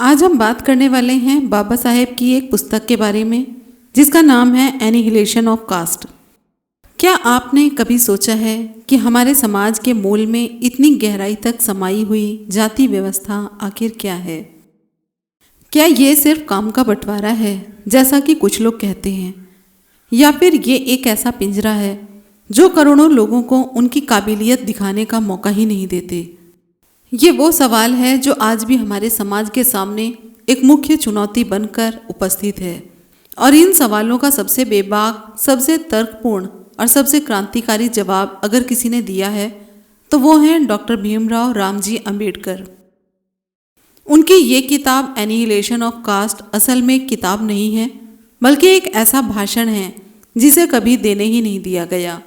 आज हम बात करने वाले हैं बाबा साहेब की एक पुस्तक के बारे में जिसका नाम है एनिहिलेशन ऑफ कास्ट। क्या आपने कभी सोचा है कि हमारे समाज के मूल में इतनी गहराई तक समाई हुई जाति व्यवस्था आखिर क्या है? क्या ये सिर्फ काम का बंटवारा है जैसा कि कुछ लोग कहते हैं, या फिर ये एक ऐसा पिंजरा है जो करोड़ों लोगों को उनकी काबिलियत दिखाने का मौका ही नहीं देते? ये वो सवाल है जो आज भी हमारे समाज के सामने एक मुख्य चुनौती बनकर उपस्थित है। और इन सवालों का सबसे बेबाक, सबसे तर्कपूर्ण और सबसे क्रांतिकारी जवाब अगर किसी ने दिया है तो वो हैं डॉक्टर भीमराव रामजी अंबेडकर। उनकी ये किताब एनिहिलेशन ऑफ कास्ट असल में एक किताब नहीं है, बल्कि एक ऐसा भाषण है जिसे कभी देने ही नहीं दिया गया।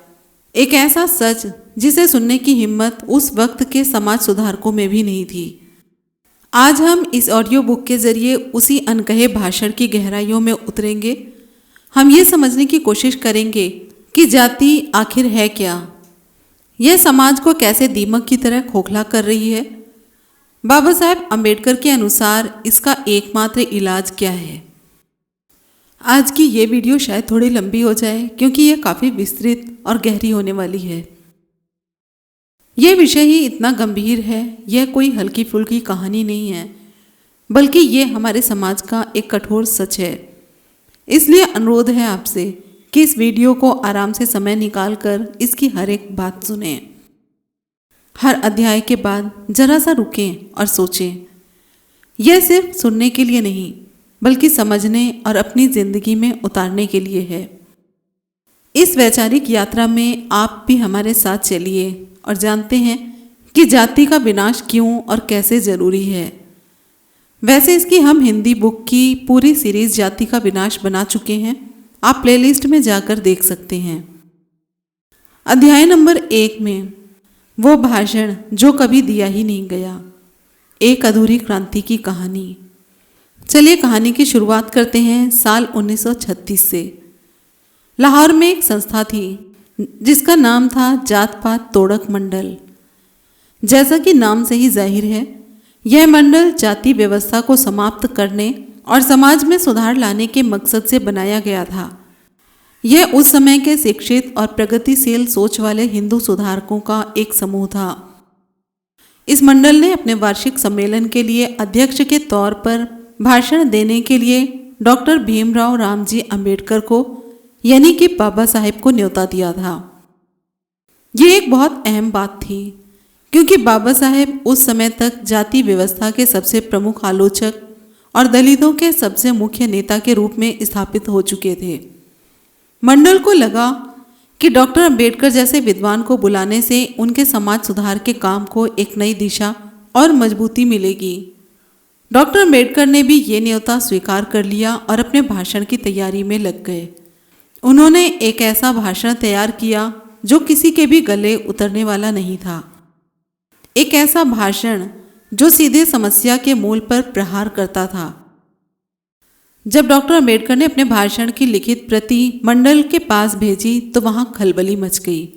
एक ऐसा सच जिसे सुनने की हिम्मत उस वक्त के समाज सुधारकों में भी नहीं थी। आज हम इस ऑडियो बुक के जरिए उसी अनकहे भाषण की गहराइयों में उतरेंगे। हम ये समझने की कोशिश करेंगे कि जाति आखिर है क्या, यह समाज को कैसे दीमक की तरह खोखला कर रही है। बाबा साहेब अंबेडकर के अनुसार इसका एकमात्र इलाज क्या है। आज की ये वीडियो शायद थोड़ी लंबी हो जाए क्योंकि ये काफ़ी विस्तृत और गहरी होने वाली है। यह विषय ही इतना गंभीर है, यह कोई हल्की फुल्की कहानी नहीं है, बल्कि ये हमारे समाज का एक कठोर सच है। इसलिए अनुरोध है आपसे कि इस वीडियो को आराम से समय निकाल कर इसकी हर एक बात सुनें। हर अध्याय के बाद जरा सा रुकें और सोचें। यह सिर्फ सुनने के लिए नहीं, बल्कि समझने और अपनी जिंदगी में उतारने के लिए है। इस वैचारिक यात्रा में आप भी हमारे साथ चलिए और जानते हैं कि जाति का विनाश क्यों और कैसे जरूरी है। वैसे इसकी हम हिंदी बुक की पूरी सीरीज जाति का विनाश बना चुके हैं, आप प्लेलिस्ट में जाकर देख सकते हैं। अध्याय नंबर 1 में वो भाषण जो कभी दिया ही नहीं गया, एक अधूरी क्रांति की कहानी। चलिए कहानी की शुरुआत करते हैं साल 1936 से। लाहौर में एक संस्था थी जिसका नाम था जात पात तोड़क मंडल। जैसा कि नाम से ही जाहिर है, यह मंडल जाति व्यवस्था को समाप्त करने और समाज में सुधार लाने के मकसद से बनाया गया था। यह उस समय के शिक्षित और प्रगतिशील सोच वाले हिंदू सुधारकों का एक समूह था। इस मंडल ने अपने वार्षिक सम्मेलन के लिए अध्यक्ष के तौर पर भाषण देने के लिए डॉक्टर भीमराव रामजी अंबेडकर को यानी कि बाबा साहेब को न्योता दिया था। ये एक बहुत अहम बात थी क्योंकि बाबा साहेब उस समय तक जाति व्यवस्था के सबसे प्रमुख आलोचक और दलितों के सबसे मुख्य नेता के रूप में स्थापित हो चुके थे। मंडल को लगा कि डॉक्टर अंबेडकर जैसे विद्वान को बुलाने से उनके समाज सुधार के काम को एक नई दिशा और मजबूती मिलेगी। डॉक्टर अंबेडकर ने भी ये न्योता स्वीकार कर लिया और अपने भाषण की तैयारी में लग गए। उन्होंने एक ऐसा भाषण तैयार किया जो किसी के भी गले उतरने वाला नहीं था। एक ऐसा भाषण जो सीधे समस्या के मूल पर प्रहार करता था। जब डॉक्टर अंबेडकर ने अपने भाषण की लिखित प्रति मंडल के पास भेजी तो वहां खलबली मच गई।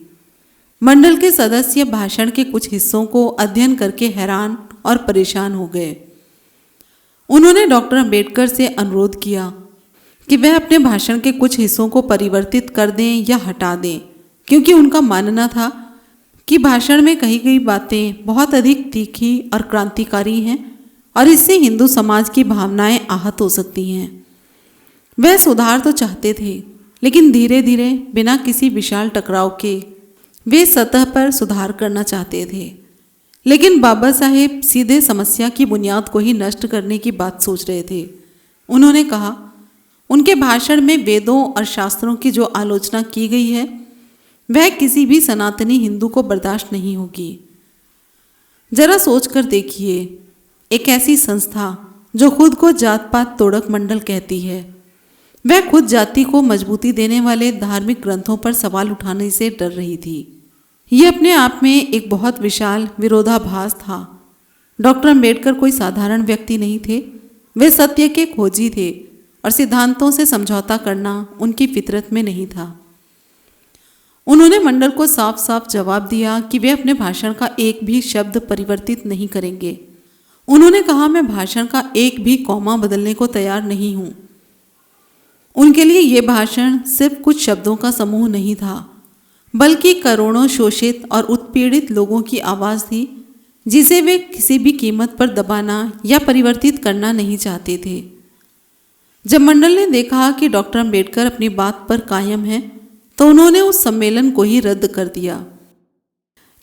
मंडल के सदस्य भाषण के कुछ हिस्सों को अध्ययन करके हैरान और परेशान हो गए। उन्होंने डॉक्टर अंबेडकर से अनुरोध किया कि वह अपने भाषण के कुछ हिस्सों को परिवर्तित कर दें या हटा दें, क्योंकि उनका मानना था कि भाषण में कही गई बातें बहुत अधिक तीखी और क्रांतिकारी हैं और इससे हिंदू समाज की भावनाएं आहत हो सकती हैं। वह सुधार तो चाहते थे, लेकिन धीरे धीरे बिना किसी विशाल टकराव के वे सतह पर सुधार करना चाहते थे। लेकिन बाबा साहेब सीधे समस्या की बुनियाद को ही नष्ट करने की बात सोच रहे थे। उन्होंने कहा, उनके भाषण में वेदों और शास्त्रों की जो आलोचना की गई है वह किसी भी सनातनी हिंदू को बर्दाश्त नहीं होगी। जरा सोच कर देखिए, एक ऐसी संस्था जो खुद को जात पात तोड़क मंडल कहती है, वह खुद जाति को मजबूती देने वाले धार्मिक ग्रंथों पर सवाल उठाने से डर रही थी। यह अपने आप में एक बहुत विशाल विरोधाभास था। डॉक्टर अंबेडकर कोई साधारण व्यक्ति नहीं थे, वे सत्य के खोजी थे और सिद्धांतों से समझौता करना उनकी फितरत में नहीं था। उन्होंने मंडल को साफ साफ जवाब दिया कि वे अपने भाषण का एक भी शब्द परिवर्तित नहीं करेंगे। उन्होंने कहा, मैं भाषण का एक भी कॉमा बदलने को तैयार नहीं हूं। उनके लिए ये भाषण सिर्फ कुछ शब्दों का समूह नहीं था, बल्कि करोड़ों शोषित और उत्पीड़ित लोगों की आवाज़ थी, जिसे वे किसी भी कीमत पर दबाना या परिवर्तित करना नहीं चाहते थे। जब मंडल ने देखा कि डॉक्टर अम्बेडकर अपनी बात पर कायम हैं, तो उन्होंने उस सम्मेलन को ही रद्द कर दिया।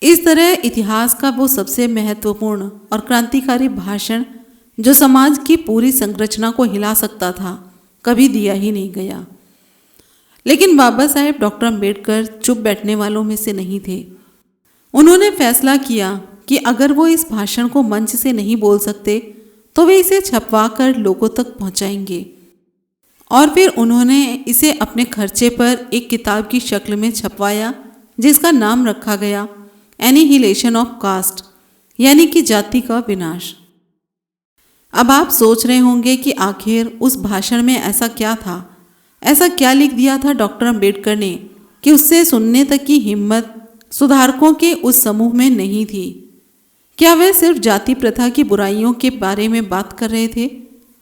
इस तरह इतिहास का वो सबसे महत्वपूर्ण और क्रांतिकारी भाषण, जो समाज की पूरी संरचना को हिला सकता था, कभी दिया ही नहीं गया। लेकिन बाबा साहेब डॉक्टर अम्बेडकर चुप बैठने वालों में से नहीं थे। उन्होंने फैसला किया कि अगर वो इस भाषण को मंच से नहीं बोल सकते, तो वे इसे छपवा कर लोगों तक पहुंचाएंगे। और फिर उन्होंने इसे अपने खर्चे पर एक किताब की शक्ल में छपवाया, जिसका नाम रखा गया एनिहिलेशन ऑफ कास्ट, यानी कि जाति का विनाश। अब आप सोच रहे होंगे कि आखिर उस भाषण में ऐसा क्या था, ऐसा क्या लिख दिया था डॉक्टर अम्बेडकर ने कि उससे सुनने तक की हिम्मत सुधारकों के उस समूह में नहीं थी। क्या वे सिर्फ जाति प्रथा की बुराइयों के बारे में बात कर रहे थे?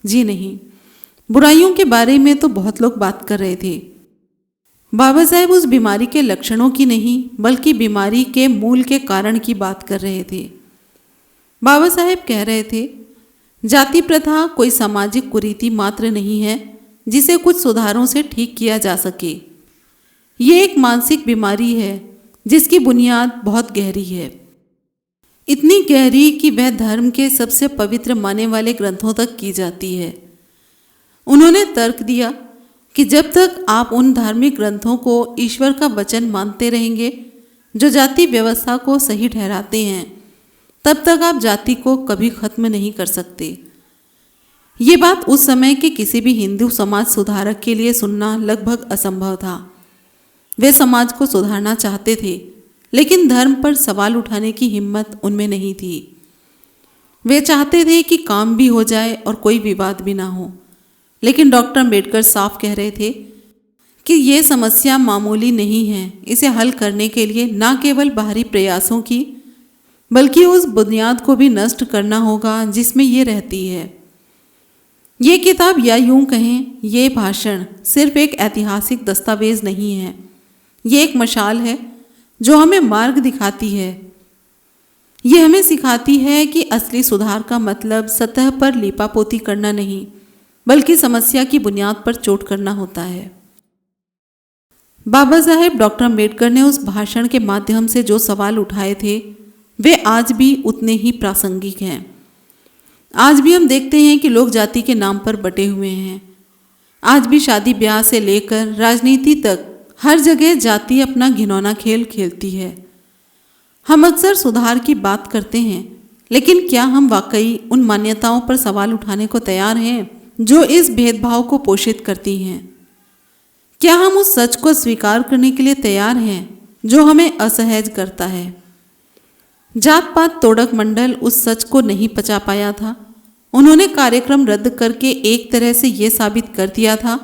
जी नहीं, बुराइयों के बारे में तो बहुत लोग बात कर रहे थे। बाबा साहेब उस बीमारी के लक्षणों की नहीं, बल्कि बीमारी के मूल के कारण की बात कर रहे थे। बाबा साहेब कह रहे थे, जाति प्रथा कोई सामाजिक कुरीति मात्र नहीं है जिसे कुछ सुधारों से ठीक किया जा सके। ये एक मानसिक बीमारी है जिसकी बुनियाद बहुत गहरी है, इतनी गहरी कि वह धर्म के सबसे पवित्र माने वाले ग्रंथों तक की जाती है। उन्होंने तर्क दिया कि जब तक आप उन धार्मिक ग्रंथों को ईश्वर का वचन मानते रहेंगे जो जाति व्यवस्था को सही ठहराते हैं, तब तक आप जाति को कभी खत्म नहीं कर सकते। ये बात उस समय के किसी भी हिंदू समाज सुधारक के लिए सुनना लगभग असंभव था। वे समाज को सुधारना चाहते थे, लेकिन धर्म पर सवाल उठाने की हिम्मत उनमें नहीं थी। वे चाहते थे कि काम भी हो जाए और कोई विवाद भी ना हो। लेकिन डॉक्टर अम्बेडकर साफ कह रहे थे कि ये समस्या मामूली नहीं है। इसे हल करने के लिए न केवल बाहरी प्रयासों की, बल्कि उस बुनियाद को भी नष्ट करना होगा जिसमें ये रहती है। ये किताब, या यूं कहें ये भाषण, सिर्फ एक ऐतिहासिक दस्तावेज नहीं है। ये एक मशाल है जो हमें मार्ग दिखाती है। ये हमें सिखाती है कि असली सुधार का मतलब सतह पर लीपापोती करना नहीं, बल्कि समस्या की बुनियाद पर चोट करना होता है। बाबा साहेब डॉक्टर अम्बेडकर ने उस भाषण के माध्यम से जो सवाल उठाए थे, वे आज भी उतने ही प्रासंगिक हैं। आज भी हम देखते हैं कि लोग जाति के नाम पर बटे हुए हैं। आज भी शादी ब्याह से लेकर राजनीति तक हर जगह जाति अपना घिनौना खेल खेलती है। हम अक्सर सुधार की बात करते हैं, लेकिन क्या हम वाकई उन मान्यताओं पर सवाल उठाने को तैयार हैं जो इस भेदभाव को पोषित करती हैं? क्या हम उस सच को स्वीकार करने के लिए तैयार हैं जो हमें असहज करता है? जात पात तोड़क मंडल उस सच को नहीं पचा पाया था। उन्होंने कार्यक्रम रद्द करके एक तरह से ये साबित कर दिया था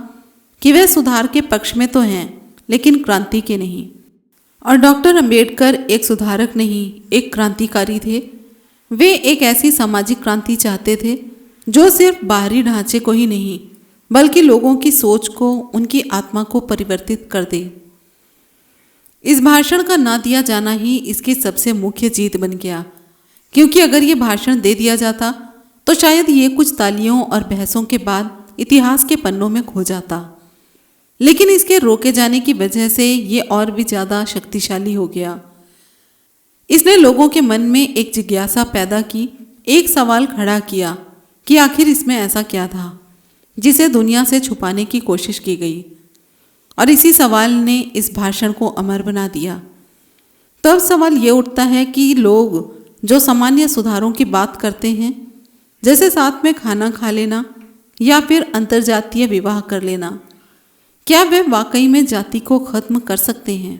कि वे सुधार के पक्ष में तो हैं, लेकिन क्रांति के नहीं। और डॉक्टर अम्बेडकर एक सुधारक नहीं, एक क्रांतिकारी थे। वे एक ऐसी सामाजिक क्रांति चाहते थे जो सिर्फ बाहरी ढांचे को ही नहीं, बल्कि लोगों की सोच को, उनकी आत्मा को परिवर्तित कर दे। इस भाषण का ना दिया जाना ही इसकी सबसे मुख्य जीत बन गया, क्योंकि अगर ये भाषण दे दिया जाता तो शायद ये कुछ तालियों और बहसों के बाद इतिहास के पन्नों में खो जाता। लेकिन इसके रोके जाने की वजह से ये और भी ज़्यादा शक्तिशाली हो गया। इसने लोगों के मन में एक जिज्ञासा पैदा की, एक सवाल खड़ा किया कि आखिर इसमें ऐसा क्या था जिसे दुनिया से छुपाने की कोशिश की गई। और इसी सवाल ने इस भाषण को अमर बना दिया। तो अब सवाल ये उठता है कि लोग जो सामान्य सुधारों की बात करते हैं, जैसे साथ में खाना खा लेना या फिर अंतर्जातीय विवाह कर लेना, क्या वे वाकई में जाति को खत्म कर सकते हैं?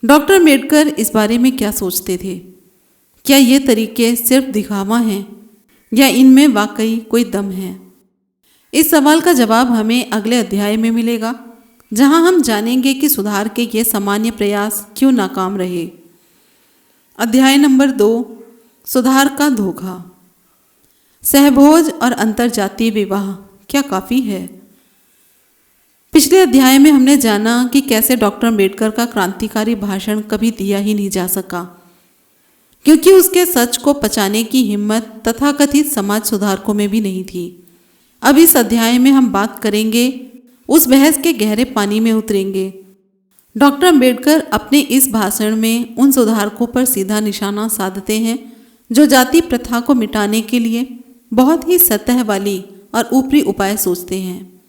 डॉक्टर अम्बेडकर इस बारे में क्या सोचते थे? क्या ये तरीके सिर्फ दिखावा हैं या इनमें वाकई कोई दम है? इस सवाल का जवाब हमें अगले अध्याय में मिलेगा, जहां हम जानेंगे कि सुधार के ये सामान्य प्रयास क्यों नाकाम रहे। अध्याय नंबर 2, सुधार का धोखा। सहभोज और अंतरजातीय विवाह क्या काफ़ी है? पिछले अध्याय में हमने जाना कि कैसे डॉक्टर अम्बेडकर का क्रांतिकारी भाषण कभी दिया ही नहीं जा सका, क्योंकि उसके सच को पचाने की हिम्मत तथाकथित समाज सुधारकों में भी नहीं थी। अब इस अध्याय में हम बात करेंगे, उस बहस के गहरे पानी में उतरेंगे। डॉक्टर अम्बेडकर अपने इस भाषण में उन सुधारकों पर सीधा निशाना साधते हैं जो जाति प्रथा को मिटाने के लिए बहुत ही सतह वाली और ऊपरी उपाय सोचते हैं।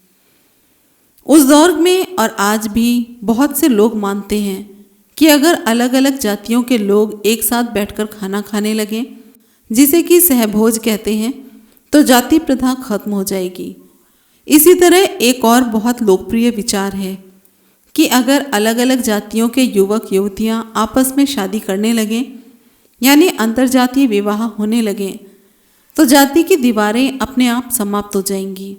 उस दौर में और आज भी बहुत से लोग मानते हैं कि अगर अलग अलग जातियों के लोग एक साथ बैठकर खाना खाने लगें, जिसे कि सहभोज कहते हैं, तो जाति प्रथा खत्म हो जाएगी। इसी तरह एक और बहुत लोकप्रिय विचार है कि अगर अलग अलग जातियों के युवक युवतियां आपस में शादी करने लगें, यानी अंतरजातीय विवाह होने लगें, तो जाति की दीवारें अपने आप समाप्त हो जाएंगी।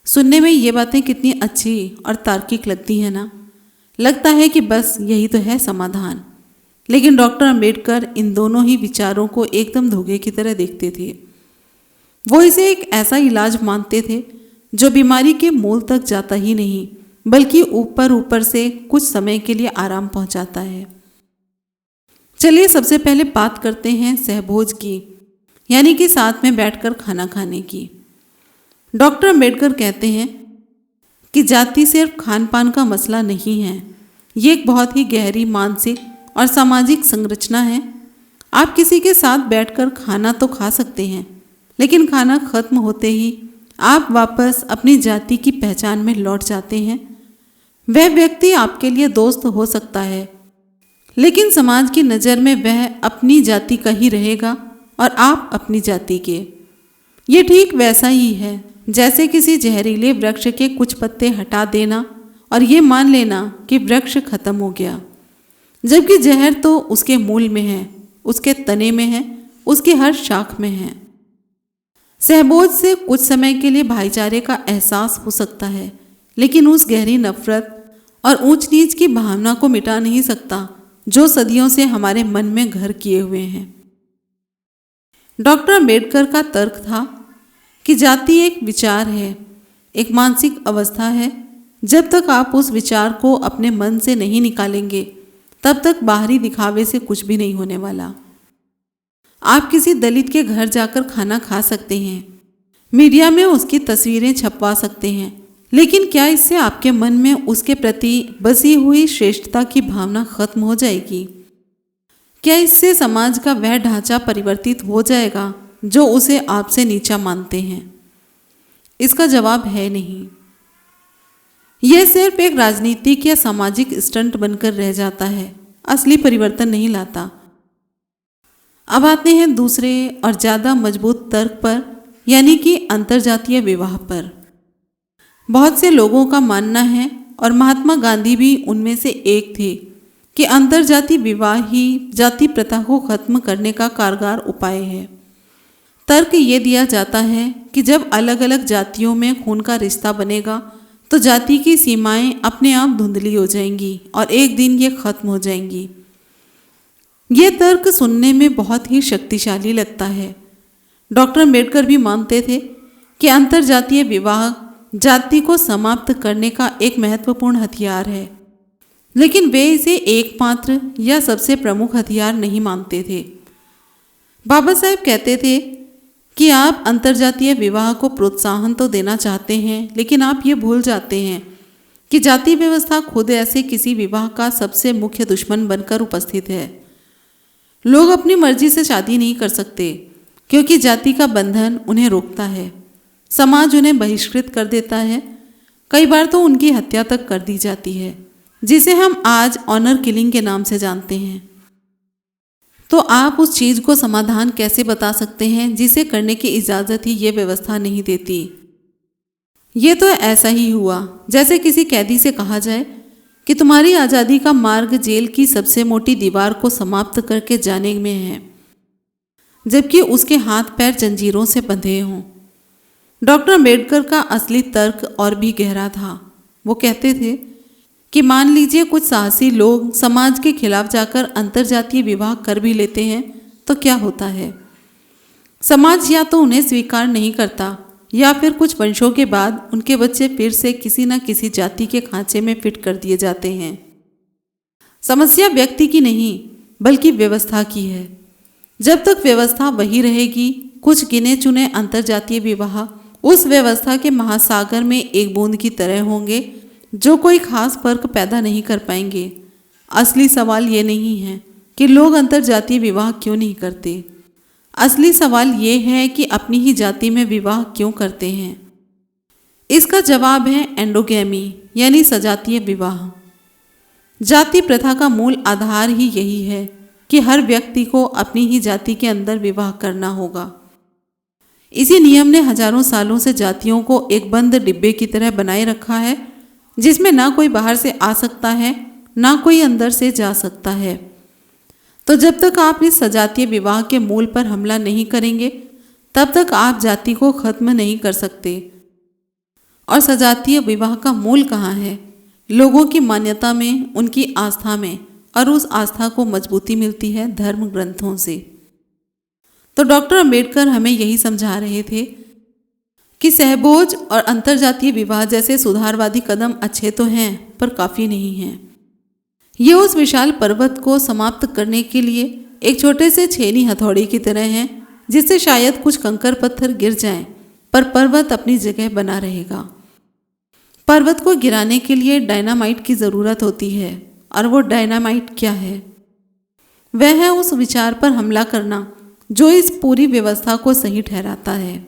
सुनने में ये बातें कितनी अच्छी और तार्किक लगती हैं ना। लगता है कि बस यही तो है समाधान। लेकिन डॉक्टर अम्बेडकर इन दोनों ही विचारों को एकदम धोखे की तरह देखते थे। वो इसे एक ऐसा इलाज मानते थे जो बीमारी के मूल तक जाता ही नहीं, बल्कि ऊपर ऊपर से कुछ समय के लिए आराम पहुंचाता है। चलिए सबसे पहले बात करते हैं सहभोज की, यानी कि साथ में बैठकर खाना खाने की। डॉक्टर अम्बेडकर कहते हैं कि जाति सिर्फ खान पान का मसला नहीं है, ये एक बहुत ही गहरी मानसिक और सामाजिक संरचना है। आप किसी के साथ बैठकर खाना तो खा सकते हैं, लेकिन खाना खत्म होते ही आप वापस अपनी जाति की पहचान में लौट जाते हैं। वह व्यक्ति आपके लिए दोस्त हो सकता है, लेकिन समाज की नज़र में वह अपनी जाति का ही रहेगा और आप अपनी जाति के। ये ठीक वैसा ही है जैसे किसी जहरीले वृक्ष के कुछ पत्ते हटा देना और ये मान लेना कि वृक्ष खत्म हो गया, जबकि जहर तो उसके मूल में है, उसके तने में है, उसकी हर शाख में है। सहभोज से कुछ समय के लिए भाईचारे का एहसास हो सकता है, लेकिन उस गहरी नफरत और ऊंच नीच की भावना को मिटा नहीं सकता जो सदियों से हमारे मन में घर किए हुए हैं। डॉक्टर अम्बेडकर का तर्क था कि जाति एक विचार है, एक मानसिक अवस्था है। जब तक आप उस विचार को अपने मन से नहीं निकालेंगे, तब तक बाहरी दिखावे से कुछ भी नहीं होने वाला। आप किसी दलित के घर जाकर खाना खा सकते हैं, मीडिया में उसकी तस्वीरें छपवा सकते हैं, लेकिन क्या इससे आपके मन में उसके प्रति बसी हुई श्रेष्ठता की भावना खत्म हो जाएगी? क्या इससे समाज का वह ढांचा परिवर्तित हो जाएगा जो उसे आपसे नीचा मानते हैं? इसका जवाब है नहीं। यह सिर्फ एक राजनीतिक या सामाजिक स्टंट बनकर रह जाता है, असली परिवर्तन नहीं लाता। अब आते हैं दूसरे और ज़्यादा मजबूत तर्क पर, यानी कि अंतरजातीय विवाह पर। बहुत से लोगों का मानना है, और महात्मा गांधी भी उनमें से एक थे, कि अंतरजातीय विवाह ही जाति प्रथा को खत्म करने का कारगर उपाय है। तर्क ये दिया जाता है कि जब अलग अलग जातियों में खून का रिश्ता बनेगा तो जाति की सीमाएं अपने आप धुंधली हो जाएंगी और एक दिन ये खत्म हो जाएंगी। ये तर्क सुनने में बहुत ही शक्तिशाली लगता है। डॉक्टर अम्बेडकर भी मानते थे कि अंतरजातीय विवाह जाति को समाप्त करने का एक महत्वपूर्ण हथियार है, लेकिन वे इसे एकमात्र या सबसे प्रमुख हथियार नहीं मानते थे। बाबा साहेब कहते थे कि आप अंतरजातीय विवाह को प्रोत्साहन तो देना चाहते हैं, लेकिन आप ये भूल जाते हैं कि जाति व्यवस्था खुद ऐसे किसी विवाह का सबसे मुख्य दुश्मन बनकर उपस्थित है। लोग अपनी मर्जी से शादी नहीं कर सकते क्योंकि जाति का बंधन उन्हें रोकता है। समाज उन्हें बहिष्कृत कर देता है। कई बार तो उनकी हत्या तक कर दी जाती है, जिसे हम आज ऑनर किलिंग के नाम से जानते हैं। तो आप उस चीज़ को समाधान कैसे बता सकते हैं जिसे करने की इजाज़त ही ये व्यवस्था नहीं देती? ये तो ऐसा ही हुआ जैसे किसी कैदी से कहा जाए कि तुम्हारी आज़ादी का मार्ग जेल की सबसे मोटी दीवार को समाप्त करके जाने में है, जबकि उसके हाथ पैर जंजीरों से बंधे हों। डॉक्टर अम्बेडकर का असली तर्क और भी गहरा था। वो कहते थे कि मान लीजिए कुछ साहसी लोग समाज के खिलाफ जाकर अंतरजातीय विवाह कर भी लेते हैं, तो क्या होता है? समाज या तो उन्हें स्वीकार नहीं करता या फिर कुछ वंशों के बाद उनके बच्चे फिर से किसी न किसी जाति के खांचे में फिट कर दिए जाते हैं। समस्या व्यक्ति की नहीं बल्कि व्यवस्था की है। जब तक व्यवस्था वही रहेगी, कुछ गिने चुने अंतरजातीय विवाह उस व्यवस्था के महासागर में एक बूंद की तरह होंगे जो कोई खास फर्क पैदा नहीं कर पाएंगे। असली सवाल ये नहीं है कि लोग अंतरजातीय विवाह क्यों नहीं करते। असली सवाल ये है कि अपनी ही जाति में विवाह क्यों करते हैं। इसका जवाब है एंडोगैमी यानी सजातीय विवाह। जाति प्रथा का मूल आधार ही यही है कि हर व्यक्ति को अपनी ही जाति के अंदर विवाह करना होगा। इसी नियम ने हजारों सालों से जातियों को एक बंद डिब्बे की तरह बनाए रखा है, जिसमें ना कोई बाहर से आ सकता है ना कोई अंदर से जा सकता है। तो जब तक आप इस सजातीय विवाह के मूल पर हमला नहीं करेंगे, तब तक आप जाति को खत्म नहीं कर सकते। और सजातीय विवाह का मूल कहाँ है? लोगों की मान्यता में, उनकी आस्था में, और उस आस्था को मजबूती मिलती है धर्म ग्रंथों से। तो डॉक्टर अंबेडकर हमें यही समझा रहे थे कि सहभोज और अंतरजातीय विवाह जैसे सुधारवादी कदम अच्छे तो हैं पर काफ़ी नहीं हैं। ये उस विशाल पर्वत को समाप्त करने के लिए एक छोटे से छेनी हथौड़ी की तरह हैं, जिससे शायद कुछ कंकर पत्थर गिर जाएं, पर पर्वत अपनी जगह बना रहेगा। पर्वत को गिराने के लिए डायनामाइट की ज़रूरत होती है, और वो डायनामाइट क्या है? वह है उस विचार पर हमला करना जो इस पूरी व्यवस्था को सही ठहराता है।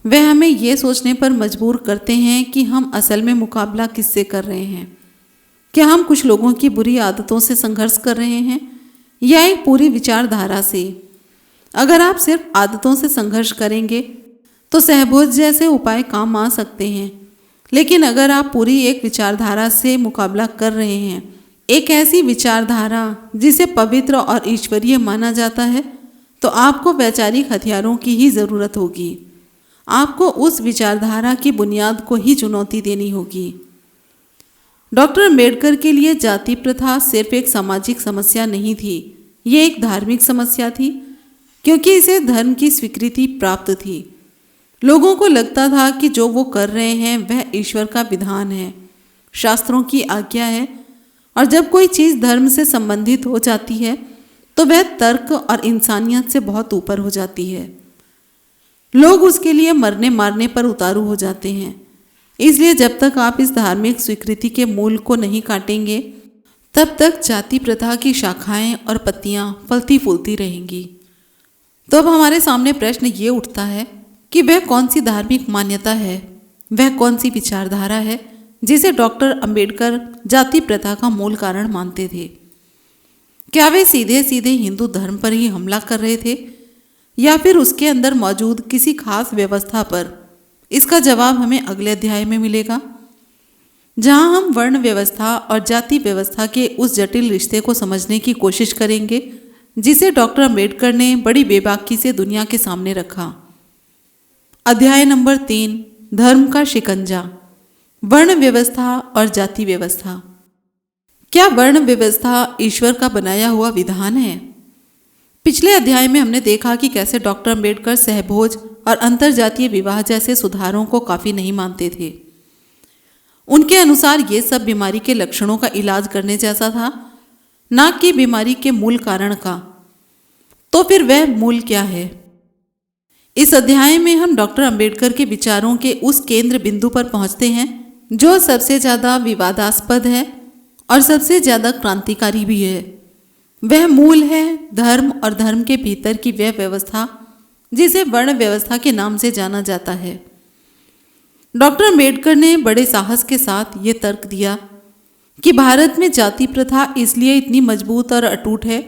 वह हमें ये सोचने पर मजबूर करते हैं कि हम असल में मुकाबला किससे कर रहे हैं। क्या हम कुछ लोगों की बुरी आदतों से संघर्ष कर रहे हैं या एक पूरी विचारधारा से? अगर आप सिर्फ आदतों से संघर्ष करेंगे तो सहभोज जैसे उपाय काम आ सकते हैं, लेकिन अगर आप पूरी एक विचारधारा से मुकाबला कर रहे हैं, एक ऐसी विचारधारा जिसे पवित्र और ईश्वरीय माना जाता है, तो आपको वैचारिक हथियारों की ही ज़रूरत होगी। आपको उस विचारधारा की बुनियाद को ही चुनौती देनी होगी। डॉक्टर अंबेडकर के लिए जाति प्रथा सिर्फ एक सामाजिक समस्या नहीं थी, ये एक धार्मिक समस्या थी, क्योंकि इसे धर्म की स्वीकृति प्राप्त थी। लोगों को लगता था कि जो वो कर रहे हैं वह ईश्वर का विधान है, शास्त्रों की आज्ञा है, और जब कोई चीज़ धर्म से संबंधित हो जाती है तो वह तर्क और इंसानियत से बहुत ऊपर हो जाती है। लोग उसके लिए मरने मारने पर उतारू हो जाते हैं। इसलिए जब तक आप इस धार्मिक स्वीकृति के मूल को नहीं काटेंगे, तब तक जाति प्रथा की शाखाएं और पत्तियां फलती फूलती रहेंगी। तो अब हमारे सामने प्रश्न ये उठता है कि वह कौन सी धार्मिक मान्यता है, वह कौन सी विचारधारा है जिसे डॉक्टर अंबेडकर जाति प्रथा का मूल कारण मानते थे। क्या वे सीधे सीधे हिंदू धर्म पर ही हमला कर रहे थे या फिर उसके अंदर मौजूद किसी खास व्यवस्था पर? इसका जवाब हमें अगले अध्याय में मिलेगा, जहां हम वर्ण व्यवस्था और जाति व्यवस्था के उस जटिल रिश्ते को समझने की कोशिश करेंगे जिसे डॉक्टर अंबेडकर ने बड़ी बेबाकी से दुनिया के सामने रखा। अध्याय नंबर 3, धर्म का शिकंजा, वर्ण व्यवस्था और जाति व्यवस्था। क्या वर्ण व्यवस्था ईश्वर का बनाया हुआ विधान है? पिछले अध्याय में हमने देखा कि कैसे डॉक्टर अंबेडकर सहभोज और अंतरजातीय विवाह जैसे सुधारों को काफ़ी नहीं मानते थे। उनके अनुसार ये सब बीमारी के लक्षणों का इलाज करने जैसा था, ना कि बीमारी के मूल कारण का। तो फिर वह मूल क्या है? इस अध्याय में हम डॉक्टर अंबेडकर के विचारों के उस केंद्र बिंदु पर पहुंचते हैं जो सबसे ज़्यादा विवादास्पद है और सबसे ज़्यादा क्रांतिकारी भी है। वह मूल है धर्म और धर्म के भीतर की वह व्यवस्था जिसे वर्ण व्यवस्था के नाम से जाना जाता है। डॉक्टर अंबेडकर ने बड़े साहस के साथ ये तर्क दिया कि भारत में जाति प्रथा इसलिए इतनी मजबूत और अटूट है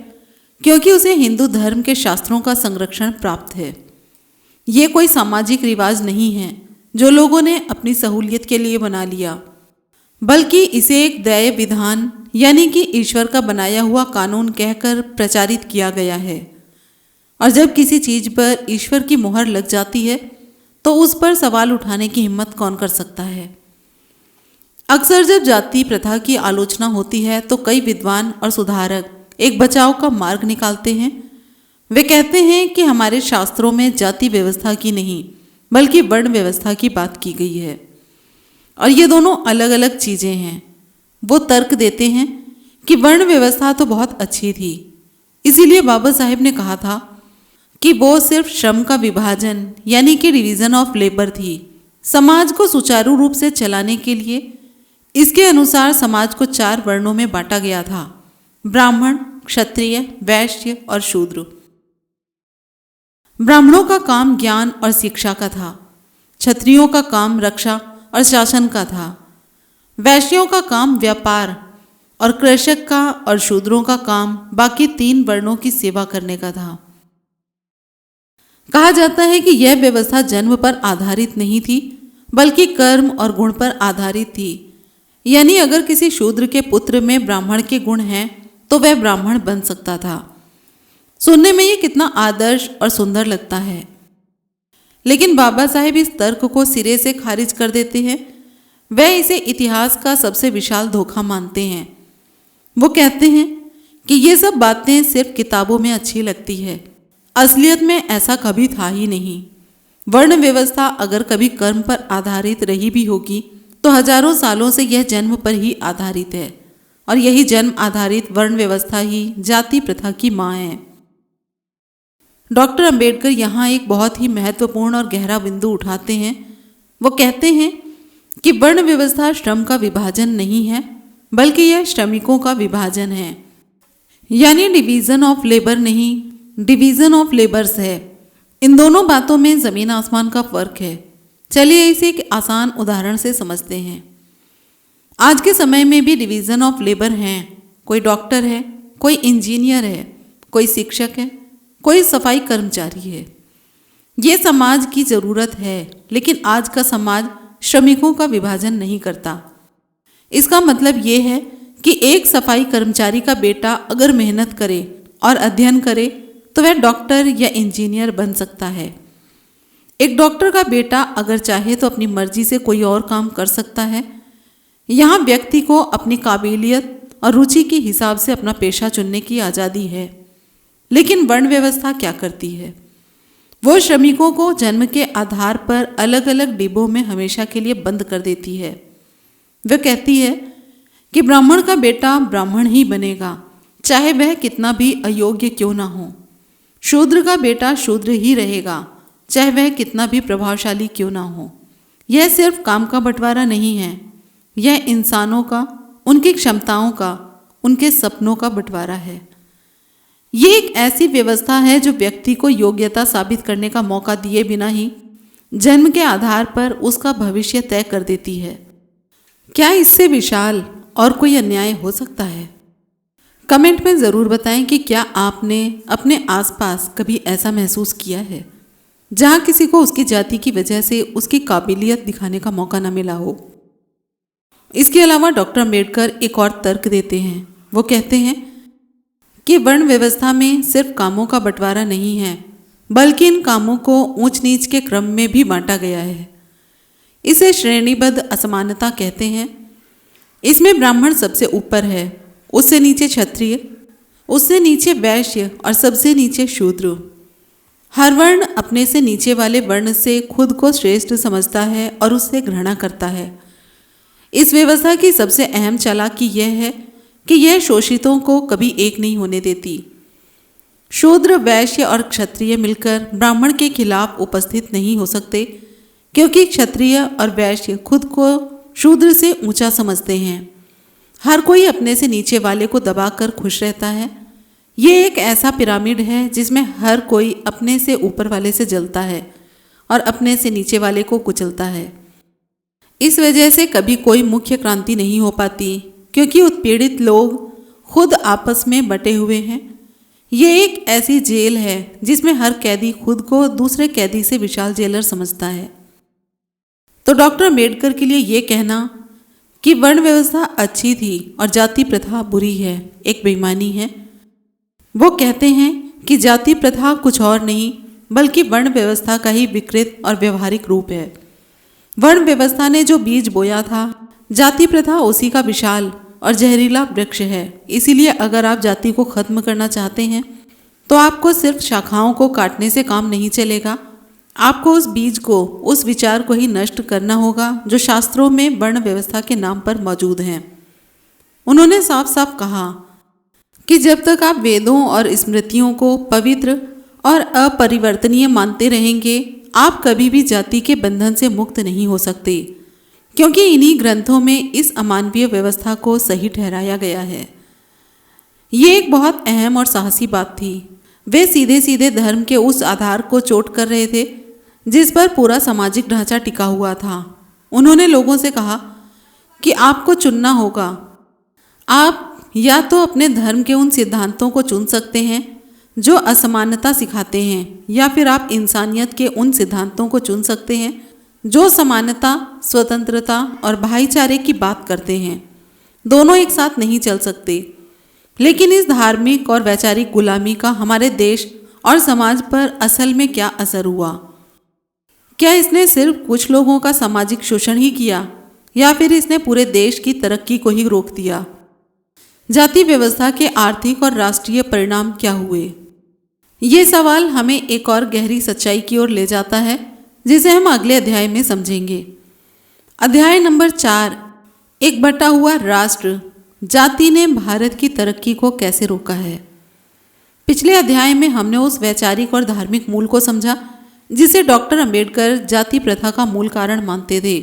क्योंकि उसे हिंदू धर्म के शास्त्रों का संरक्षण प्राप्त है। ये कोई सामाजिक रिवाज नहीं है जो लोगों ने अपनी सहूलियत के लिए बना लिया, बल्कि इसे एक दैय विधान यानी कि ईश्वर का बनाया हुआ कानून कहकर प्रचारित किया गया है। और जब किसी चीज़ पर ईश्वर की मुहर लग जाती है तो उस पर सवाल उठाने की हिम्मत कौन कर सकता है। अक्सर जब जाति प्रथा की आलोचना होती है तो कई विद्वान और सुधारक एक बचाव का मार्ग निकालते हैं। वे कहते हैं कि हमारे शास्त्रों में जाति व्यवस्था की नहीं बल्कि वर्ण व्यवस्था की बात की गई है और ये दोनों अलग अलग चीज़ें हैं। वो तर्क देते हैं कि वर्ण व्यवस्था तो बहुत अच्छी थी, इसीलिए बाबा साहेब ने कहा था कि वो सिर्फ श्रम का विभाजन यानी कि डिवीज़न ऑफ लेबर थी। समाज को सुचारू रूप से चलाने के लिए इसके अनुसार समाज को 4 वर्णों में बांटा गया था: ब्राह्मण, क्षत्रिय, वैश्य और शूद्र। ब्राह्मणों का काम ज्ञान और शिक्षा का था, क्षत्रियों का काम रक्षा और शासन का था, वैश्यों का काम व्यापार और कृषक का और शूद्रों का काम बाकी 3 वर्णों की सेवा करने का था। कहा जाता है कि यह व्यवस्था जन्म पर आधारित नहीं थी बल्कि कर्म और गुण पर आधारित थी। यानी अगर किसी शूद्र के पुत्र में ब्राह्मण के गुण हैं तो वह ब्राह्मण बन सकता था। सुनने में ये कितना आदर्श और सुंदर लगता है, लेकिन बाबा साहेब इस तर्क को सिरे से खारिज कर देते हैं। वह इसे इतिहास का सबसे विशाल धोखा मानते हैं। वो कहते हैं कि ये सब बातें सिर्फ किताबों में अच्छी लगती है, असलियत में ऐसा कभी था ही नहीं। वर्ण व्यवस्था अगर कभी कर्म पर आधारित रही भी होगी तो हजारों सालों से यह जन्म पर ही आधारित है और यही जन्म आधारित वर्ण व्यवस्था ही जाति प्रथा की माँ है। डॉक्टर अंबेडकर यहाँ एक बहुत ही महत्वपूर्ण और गहरा बिंदु उठाते हैं। वो कहते हैं कि वर्ण व्यवस्था श्रम का विभाजन नहीं है बल्कि यह श्रमिकों का विभाजन है, यानी डिवीज़न ऑफ लेबर नहीं, डिवीज़न ऑफ लेबर्स है। इन दोनों बातों में ज़मीन आसमान का फ़र्क है। चलिए इसे एक आसान उदाहरण से समझते हैं। आज के समय में भी डिवीज़न ऑफ लेबर हैं। कोई डॉक्टर है, कोई इंजीनियर है, कोई शिक्षक है, कोई सफाई कर्मचारी है। ये समाज की ज़रूरत है, लेकिन आज का समाज श्रमिकों का विभाजन नहीं करता। इसका मतलब ये है कि एक सफाई कर्मचारी का बेटा अगर मेहनत करे और अध्ययन करे तो वह डॉक्टर या इंजीनियर बन सकता है। एक डॉक्टर का बेटा अगर चाहे तो अपनी मर्जी से कोई और काम कर सकता है। यहाँ व्यक्ति को अपनी काबिलियत और रुचि के हिसाब से अपना पेशा चुनने की आज़ादी है। लेकिन वर्ण व्यवस्था क्या करती है? वो श्रमिकों को जन्म के आधार पर अलग अलग डिब्बों में हमेशा के लिए बंद कर देती है। वह कहती है कि ब्राह्मण का बेटा ब्राह्मण ही बनेगा, चाहे वह कितना भी अयोग्य क्यों ना हो। शूद्र का बेटा शूद्र ही रहेगा, चाहे वह कितना भी प्रभावशाली क्यों ना हो। यह सिर्फ काम का बंटवारा नहीं है, यह इंसानों का, उनकी क्षमताओं का, उनके सपनों का बंटवारा है। ये एक ऐसी व्यवस्था है जो व्यक्ति को योग्यता साबित करने का मौका दिए बिना ही जन्म के आधार पर उसका भविष्य तय कर देती है। क्या इससे विशाल और कोई अन्याय हो सकता है? कमेंट में ज़रूर बताएं कि क्या आपने अपने आसपास कभी ऐसा महसूस किया है जहां किसी को उसकी जाति की वजह से उसकी काबिलियत दिखाने का मौका न मिला हो। इसके अलावा डॉक्टर अंबेडकर एक और तर्क देते हैं। वो कहते हैं कि वर्ण व्यवस्था में सिर्फ कामों का बंटवारा नहीं है, बल्कि इन कामों को ऊंच नीच के क्रम में भी बांटा गया है। इसे श्रेणीबद्ध असमानता कहते हैं। इसमें ब्राह्मण सबसे ऊपर है, उससे नीचे क्षत्रिय, उससे नीचे वैश्य और सबसे नीचे शूद्र। हर वर्ण अपने से नीचे वाले वर्ण से खुद को श्रेष्ठ समझता है और उससे घृणा करता है। इस व्यवस्था की सबसे अहम चालाकी यह है कि यह शोषितों को कभी एक नहीं होने देती। शूद्र, वैश्य और क्षत्रिय मिलकर ब्राह्मण के खिलाफ उपस्थित नहीं हो सकते, क्योंकि क्षत्रिय और वैश्य खुद को शूद्र से ऊंचा समझते हैं। हर कोई अपने से नीचे वाले को दबाकर खुश रहता है। ये एक ऐसा पिरामिड है जिसमें हर कोई अपने से ऊपर वाले से जलता है और अपने से नीचे वाले को कुचलता है। इस वजह से कभी कोई मुख्य क्रांति नहीं हो पाती, क्योंकि उत्पीड़ित लोग खुद आपस में बटे हुए हैं। ये एक ऐसी जेल है जिसमें हर कैदी खुद को दूसरे कैदी से विशाल जेलर समझता है। तो डॉक्टर अंबेडकर के लिए ये कहना कि वर्ण व्यवस्था अच्छी थी और जाति प्रथा बुरी है, एक बेईमानी है। वो कहते हैं कि जाति प्रथा कुछ और नहीं बल्कि वर्ण व्यवस्था का ही विकृत और व्यवहारिक रूप है। वर्ण व्यवस्था ने जो बीज बोया था, जाति प्रथा उसी का विशाल और जहरीला वृक्ष है। इसीलिए अगर आप जाति को खत्म करना चाहते हैं तो आपको सिर्फ शाखाओं को काटने से काम नहीं चलेगा। आपको उस बीज को, उस विचार को ही नष्ट करना होगा जो शास्त्रों में वर्ण व्यवस्था के नाम पर मौजूद हैं। उन्होंने साफ साफ कहा कि जब तक आप वेदों और स्मृतियों को पवित्र और अपरिवर्तनीय मानते रहेंगे, आप कभी भी जाति के बंधन से मुक्त नहीं हो सकते, क्योंकि इन्हीं ग्रंथों में इस अमानवीय व्यवस्था को सही ठहराया गया है। ये एक बहुत अहम और साहसी बात थी। वे सीधे सीधे धर्म के उस आधार को चोट कर रहे थे जिस पर पूरा सामाजिक ढांचा टिका हुआ था। उन्होंने लोगों से कहा कि आपको चुनना होगा। आप या तो अपने धर्म के उन सिद्धांतों को चुन सकते हैं जो असमानता सिखाते हैं, या फिर आप इंसानियत के उन सिद्धांतों को चुन सकते हैं जो समानता, स्वतंत्रता और भाईचारे की बात करते हैं। दोनों एक साथ नहीं चल सकते। लेकिन इस धार्मिक और वैचारिक गुलामी का हमारे देश और समाज पर असल में क्या असर हुआ? क्या इसने सिर्फ कुछ लोगों का सामाजिक शोषण ही किया, या फिर इसने पूरे देश की तरक्की को ही रोक दिया? जाति व्यवस्था के आर्थिक और राष्ट्रीय परिणाम क्या हुए? ये सवाल हमें एक और गहरी सच्चाई की ओर ले जाता है, जिसे हम अगले अध्याय में समझेंगे। अध्याय नंबर 4, एक बटा हुआ राष्ट्र, जाति ने भारत की तरक्की को कैसे रोका है। पिछले अध्याय में हमने उस वैचारिक और धार्मिक मूल को समझा जिसे डॉक्टर अंबेडकर जाति प्रथा का मूल कारण मानते थे,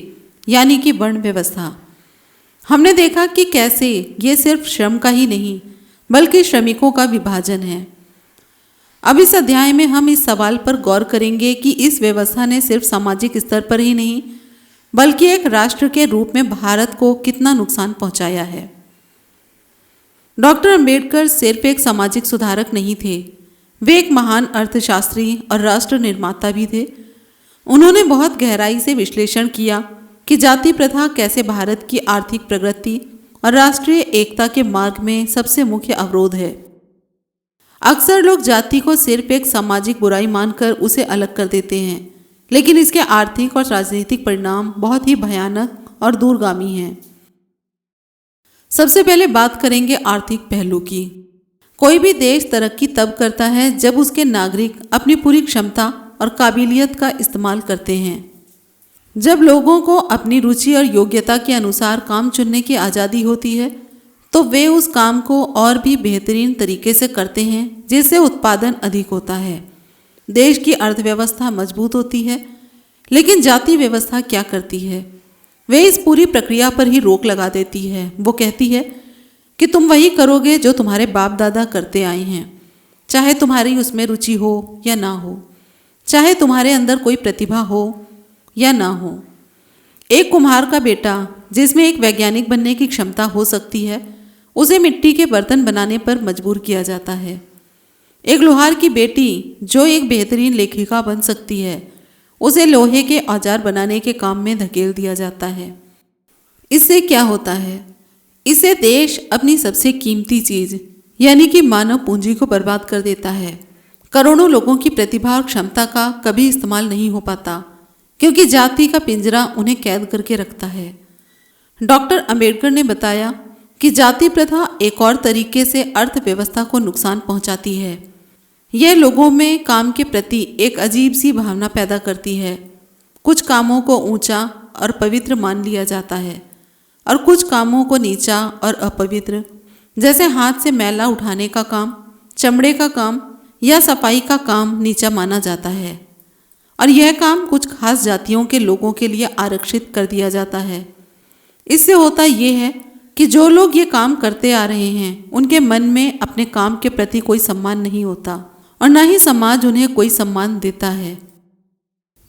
यानी कि वर्ण व्यवस्था। हमने देखा कि कैसे ये सिर्फ श्रम का ही नहीं बल्कि श्रमिकों का विभाजन है। अब इस अध्याय में हम इस सवाल पर गौर करेंगे कि इस व्यवस्था ने सिर्फ सामाजिक स्तर पर ही नहीं बल्कि एक राष्ट्र के रूप में भारत को कितना नुकसान पहुंचाया है। डॉक्टर अंबेडकर सिर्फ एक सामाजिक सुधारक नहीं थे, वे एक महान अर्थशास्त्री और राष्ट्र निर्माता भी थे। उन्होंने बहुत गहराई से विश्लेषण किया कि जाति प्रथा कैसे भारत की आर्थिक प्रगति और राष्ट्रीय एकता के मार्ग में सबसे मुख्य अवरोध है। अक्सर लोग जाति को सिर्फ एक सामाजिक बुराई मानकर उसे अलग कर देते हैं, लेकिन इसके आर्थिक और राजनीतिक परिणाम बहुत ही भयानक और दूरगामी हैं। सबसे पहले बात करेंगे आर्थिक पहलू की। कोई भी देश तरक्की तब करता है जब उसके नागरिक अपनी पूरी क्षमता और काबिलियत का इस्तेमाल करते हैं। जब लोगों को अपनी रुचि और योग्यता के अनुसार काम चुनने की आज़ादी होती है तो वे उस काम को और भी बेहतरीन तरीके से करते हैं, जिससे उत्पादन अधिक होता है, देश की अर्थव्यवस्था मजबूत होती है। लेकिन जाति व्यवस्था क्या करती है? वे इस पूरी प्रक्रिया पर ही रोक लगा देती है। वो कहती है कि तुम वही करोगे जो तुम्हारे बाप दादा करते आए हैं, चाहे तुम्हारी उसमें रुचि हो या ना हो, चाहे तुम्हारे अंदर कोई प्रतिभा हो या ना हो। एक कुम्हार का बेटा जिसमें एक वैज्ञानिक बनने की क्षमता हो सकती है, उसे मिट्टी के बर्तन बनाने पर मजबूर किया जाता है। एक लोहार की बेटी जो एक बेहतरीन लेखिका बन सकती है, उसे लोहे के औजार बनाने के काम में धकेल दिया जाता है। इससे क्या होता है? इससे देश अपनी सबसे कीमती चीज़ यानी कि मानव पूंजी को बर्बाद कर देता है। करोड़ों लोगों की प्रतिभा और क्षमता का कभी इस्तेमाल नहीं हो पाता, क्योंकि जाति का पिंजरा उन्हें कैद करके रखता है। डॉक्टर अंबेडकर ने बताया कि जाति प्रथा एक और तरीके से अर्थव्यवस्था को नुकसान पहुंचाती है। यह लोगों में काम के प्रति एक अजीब सी भावना पैदा करती है। कुछ कामों को ऊंचा और पवित्र मान लिया जाता है और कुछ कामों को नीचा और अपवित्र, जैसे हाथ से मैला उठाने का काम, चमड़े का काम या सफाई का काम नीचा माना जाता है, और यह काम कुछ खास जातियों के लोगों के लिए आरक्षित कर दिया जाता है। इससे होता यह है कि जो लोग ये काम करते आ रहे हैं उनके मन में अपने काम के प्रति कोई सम्मान नहीं होता और न ही समाज उन्हें कोई सम्मान देता है।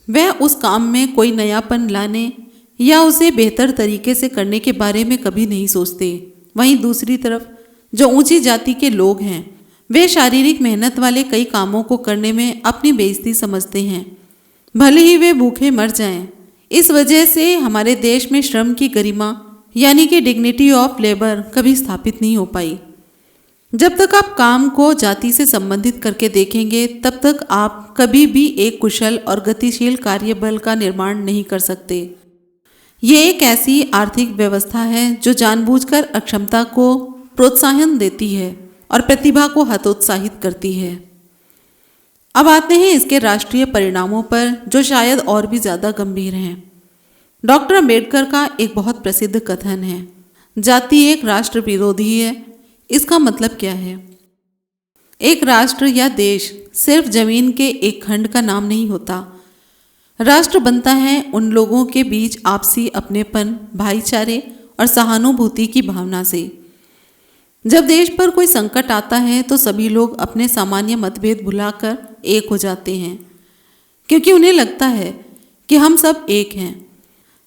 वह उस काम में कोई नयापन लाने या उसे बेहतर तरीके से करने के बारे में कभी नहीं सोचते। वहीं दूसरी तरफ जो ऊंची जाति के लोग हैं, वे शारीरिक मेहनत वाले कई कामों को करने में अपनी बेइज्जती समझते हैं, भले ही वे भूखे मर जाएं। इस वजह से हमारे देश में श्रम की गरिमा यानी कि डिग्निटी ऑफ लेबर कभी स्थापित नहीं हो पाई। जब तक आप काम को जाति से संबंधित करके देखेंगे, तब तक आप कभी भी एक कुशल और गतिशील कार्यबल का निर्माण नहीं कर सकते। ये एक ऐसी आर्थिक व्यवस्था है जो जानबूझकर अक्षमता को प्रोत्साहन देती है और प्रतिभा को हतोत्साहित करती है। अब आते हैं इसके राष्ट्रीय परिणामों पर, जो शायद और भी ज़्यादा गंभीर हैं। डॉक्टर अंबेडकर का एक बहुत प्रसिद्ध कथन है, जाति एक राष्ट्र विरोधी है। इसका मतलब क्या है? एक राष्ट्र या देश सिर्फ जमीन के एक खंड का नाम नहीं होता। राष्ट्र बनता है उन लोगों के बीच आपसी अपनेपन, भाईचारे और सहानुभूति की भावना से। जब देश पर कोई संकट आता है तो सभी लोग अपने सामान्य मतभेद भुलाकर एक हो जाते हैं, क्योंकि उन्हें लगता है कि हम सब एक हैं।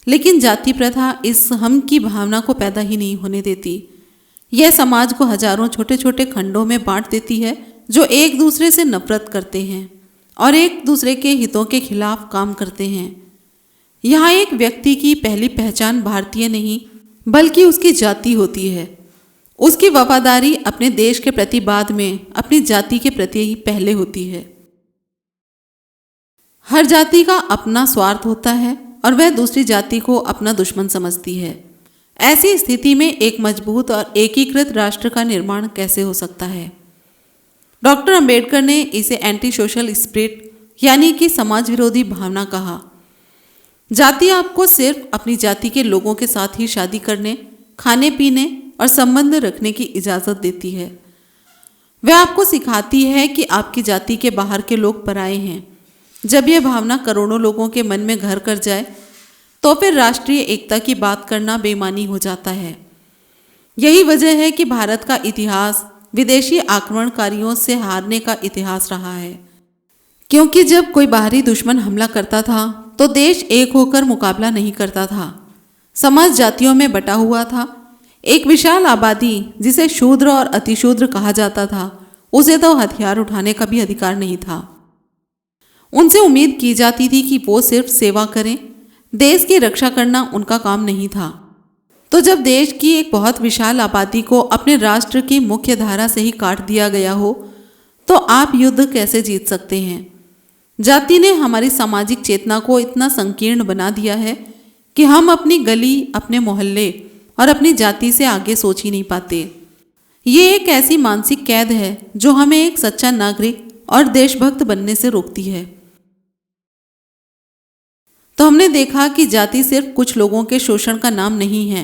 लेकिन जाति प्रथा इस हम की भावना को पैदा ही नहीं होने देती। यह समाज को हजारों छोटे छोटे खंडों में बांट देती है, जो एक दूसरे से नफरत करते हैं और एक दूसरे के हितों के खिलाफ काम करते हैं। यहाँ एक व्यक्ति की पहली पहचान भारतीय नहीं बल्कि उसकी जाति होती है। उसकी वफादारी अपने देश के प्रति बाद में, अपनी जाति के प्रति ही पहले होती है। हर जाति का अपना स्वार्थ होता है और वह दूसरी जाति को अपना दुश्मन समझती है। ऐसी स्थिति में एक मजबूत और एकीकृत राष्ट्र का निर्माण कैसे हो सकता है? डॉक्टर अंबेडकर ने इसे एंटी सोशल स्पिरिट यानी कि समाज विरोधी भावना कहा। जाति आपको सिर्फ अपनी जाति के लोगों के साथ ही शादी करने, खाने पीने और संबंध रखने की इजाज़त देती है। वह आपको सिखाती है कि आपकी जाति के बाहर के लोग पराये हैं। जब यह भावना करोड़ों लोगों के मन में घर कर जाए तो फिर राष्ट्रीय एकता की बात करना बेईमानी हो जाता है। यही वजह है कि भारत का इतिहास विदेशी आक्रमणकारियों से हारने का इतिहास रहा है, क्योंकि जब कोई बाहरी दुश्मन हमला करता था तो देश एक होकर मुकाबला नहीं करता था। समाज जातियों में बटा हुआ था। एक विशाल आबादी जिसे शूद्र और अतिशूद्र कहा जाता था, उसे तो हथियार उठाने का भी अधिकार नहीं था। उनसे उम्मीद की जाती थी कि वो सिर्फ सेवा करें, देश की रक्षा करना उनका काम नहीं था। तो जब देश की एक बहुत विशाल आबादी को अपने राष्ट्र की मुख्य धारा से ही काट दिया गया हो, तो आप युद्ध कैसे जीत सकते हैं? जाति ने हमारी सामाजिक चेतना को इतना संकीर्ण बना दिया है कि हम अपनी गली, अपने मोहल्ले और अपनी जाति से आगे सोच ही नहीं पाते। ये एक ऐसी मानसिक कैद है जो हमें एक सच्चा नागरिक और देशभक्त बनने से रोकती है। तो हमने देखा कि जाति सिर्फ कुछ लोगों के शोषण का नाम नहीं है।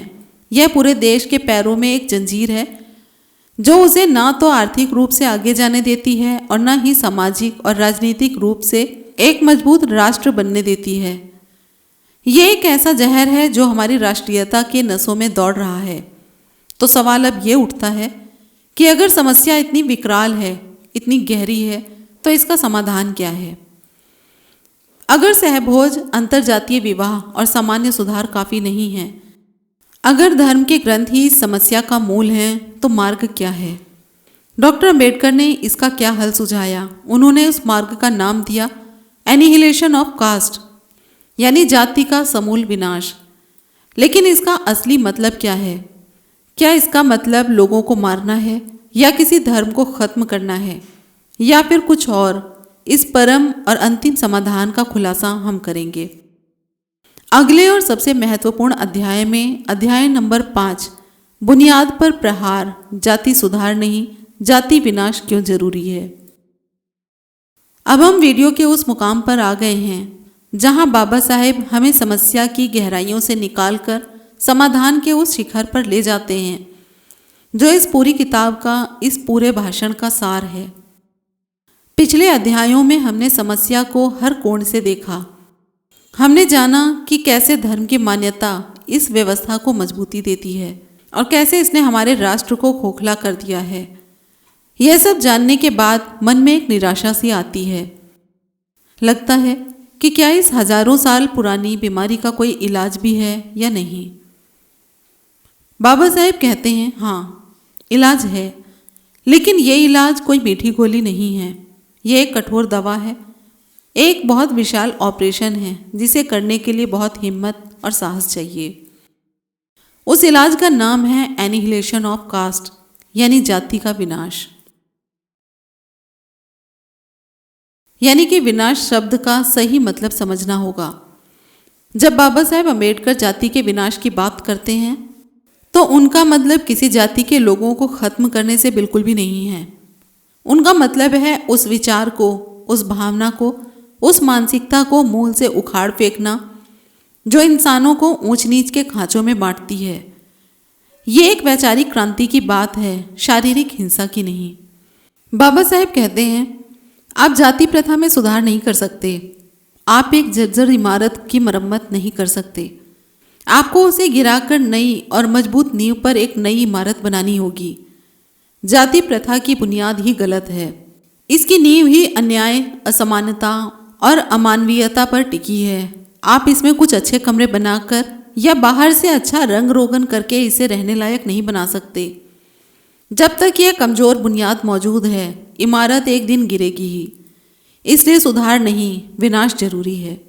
यह पूरे देश के पैरों में एक जंजीर है जो उसे ना तो आर्थिक रूप से आगे जाने देती है और ना ही सामाजिक और राजनीतिक रूप से एक मजबूत राष्ट्र बनने देती है। ये एक ऐसा जहर है जो हमारी राष्ट्रीयता के नसों में दौड़ रहा है। तो सवाल अब ये उठता है कि अगर समस्या इतनी विकराल है, इतनी गहरी है, तो इसका समाधान क्या है? अगर सहभोज, अंतरजातीय विवाह और सामान्य सुधार काफ़ी नहीं है, अगर धर्म के ग्रंथ ही इस समस्या का मूल हैं, तो मार्ग क्या है? डॉक्टर अंबेडकर ने इसका क्या हल सुझाया? उन्होंने उस मार्ग का नाम दिया एनिहिलेशन ऑफ कास्ट, यानी जाति का समूल विनाश। लेकिन इसका असली मतलब क्या है? क्या इसका मतलब लोगों को मारना है, या किसी धर्म को खत्म करना है, या फिर कुछ और? इस परम और अंतिम समाधान का खुलासा हम करेंगे अगले और सबसे महत्वपूर्ण अध्याय में, अध्याय नंबर 5, बुनियाद पर प्रहार, जाति सुधार नहीं, जाति विनाश क्यों जरूरी है। अब हम वीडियो के उस मुकाम पर आ गए हैं जहां बाबा साहेब हमें समस्या की गहराइयों से निकालकर समाधान के उस शिखर पर ले जाते हैं जो इस पूरी किताब का, इस पूरे भाषण का सार है। पिछले अध्यायों में हमने समस्या को हर कोण से देखा। हमने जाना कि कैसे धर्म की मान्यता इस व्यवस्था को मजबूती देती है और कैसे इसने हमारे राष्ट्र को खोखला कर दिया है। यह सब जानने के बाद मन में एक निराशा सी आती है। लगता है कि क्या इस हजारों साल पुरानी बीमारी का कोई इलाज भी है या नहीं। बाबा साहेब कहते हैं, हाँ, इलाज है, लेकिन ये इलाज कोई मीठी गोली नहीं है। ये एक कठोर दवा है, एक बहुत विशाल ऑपरेशन है जिसे करने के लिए बहुत हिम्मत और साहस चाहिए। उस इलाज का नाम है एनिहिलेशन ऑफ कास्ट, यानी जाति का विनाश। यानी कि विनाश शब्द का सही मतलब समझना होगा। जब बाबा साहेब अम्बेडकर जाति के विनाश की बात करते हैं तो उनका मतलब किसी जाति के लोगों को खत्म करने से बिल्कुल भी नहीं है। उनका मतलब है उस विचार को, उस भावना को, उस मानसिकता को मूल से उखाड़ फेंकना जो इंसानों को ऊंच नीच के खांचों में बांटती है। ये एक वैचारिक क्रांति की बात है, शारीरिक हिंसा की नहीं। बाबा साहेब कहते हैं, आप जाति प्रथा में सुधार नहीं कर सकते, आप एक जर्जर इमारत की मरम्मत नहीं कर सकते। आपको उसे गिराकर नई और मजबूत नींव पर एक नई इमारत बनानी होगी। जाति प्रथा की बुनियाद ही गलत है। इसकी नींव ही अन्याय, असमानता और अमानवीयता पर टिकी है। आप इसमें कुछ अच्छे कमरे बनाकर या बाहर से अच्छा रंग रोगन करके इसे रहने लायक नहीं बना सकते। जब तक यह कमजोर बुनियाद मौजूद है, इमारत एक दिन गिरेगी ही। इसलिए सुधार नहीं, विनाश जरूरी है।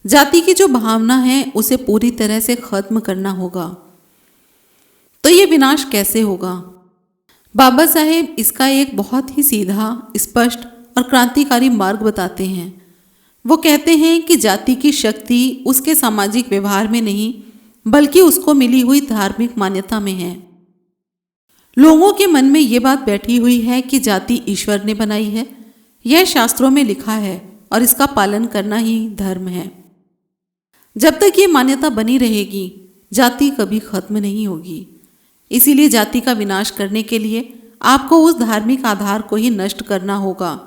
जाति की जो भावना है उसे पूरी तरह से खत्म करना होगा। तो ये विनाश कैसे होगा? बाबा साहेब इसका एक बहुत ही सीधा, स्पष्ट और क्रांतिकारी मार्ग बताते हैं। वो कहते हैं कि जाति की शक्ति उसके सामाजिक व्यवहार में नहीं, बल्कि उसको मिली हुई धार्मिक मान्यता में है। लोगों के मन में ये बात बैठी हुई है कि जाति ईश्वर ने बनाई है, यह शास्त्रों में लिखा है और इसका पालन करना ही धर्म है। जब तक ये मान्यता बनी रहेगी, जाति कभी खत्म नहीं होगी। इसीलिए जाति का विनाश करने के लिए आपको उस धार्मिक आधार को ही नष्ट करना होगा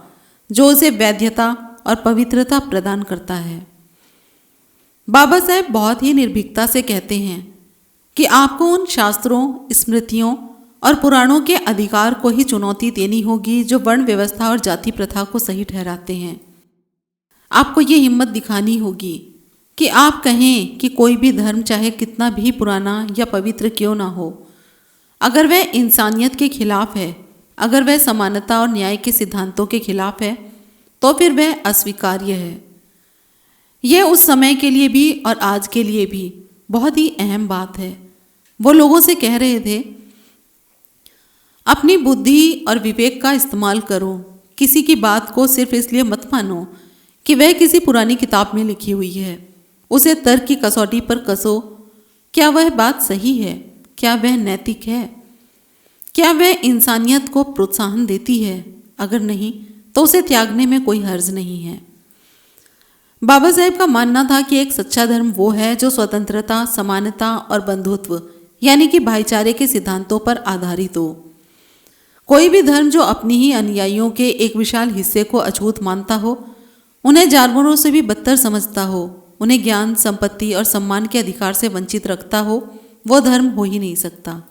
जो उसे वैधता और पवित्रता प्रदान करता है। बाबा साहेब बहुत ही निर्भीकता से कहते हैं कि आपको उन शास्त्रों, स्मृतियों और पुराणों के अधिकार को ही चुनौती देनी होगी जो वर्ण व्यवस्था और जाति प्रथा को सही ठहराते हैं। आपको ये हिम्मत दिखानी होगी कि आप कहें कि कोई भी धर्म चाहे कितना भी पुराना या पवित्र क्यों ना हो, अगर वह इंसानियत के खिलाफ है, अगर वह समानता और न्याय के सिद्धांतों के खिलाफ है, तो फिर वह अस्वीकार्य है। यह उस समय के लिए भी और आज के लिए भी बहुत ही अहम बात है। वो लोगों से कह रहे थे, अपनी बुद्धि और विवेक का इस्तेमाल करो। किसी की बात को सिर्फ इसलिए मत मानो कि वह किसी पुरानी किताब में लिखी हुई है। उसे तर्क की कसौटी पर कसो। क्या वह बात सही है? क्या वह नैतिक है? क्या वह इंसानियत को प्रोत्साहन देती है? अगर नहीं तो उसे त्यागने में कोई हर्ज नहीं है। बाबा साहेब का मानना था कि एक सच्चा धर्म वो है जो स्वतंत्रता, समानता और बंधुत्व यानी कि भाईचारे के सिद्धांतों पर आधारित हो। कोई भी धर्म जो अपनी ही अनुयायियों के एक विशाल हिस्से को अछूत मानता हो, उन्हें जानवरों से भी बदतर समझता हो, उन्हें ज्ञान, संपत्ति और सम्मान के अधिकार से वंचित रखता हो, वो धर्म हो ही नहीं सकता।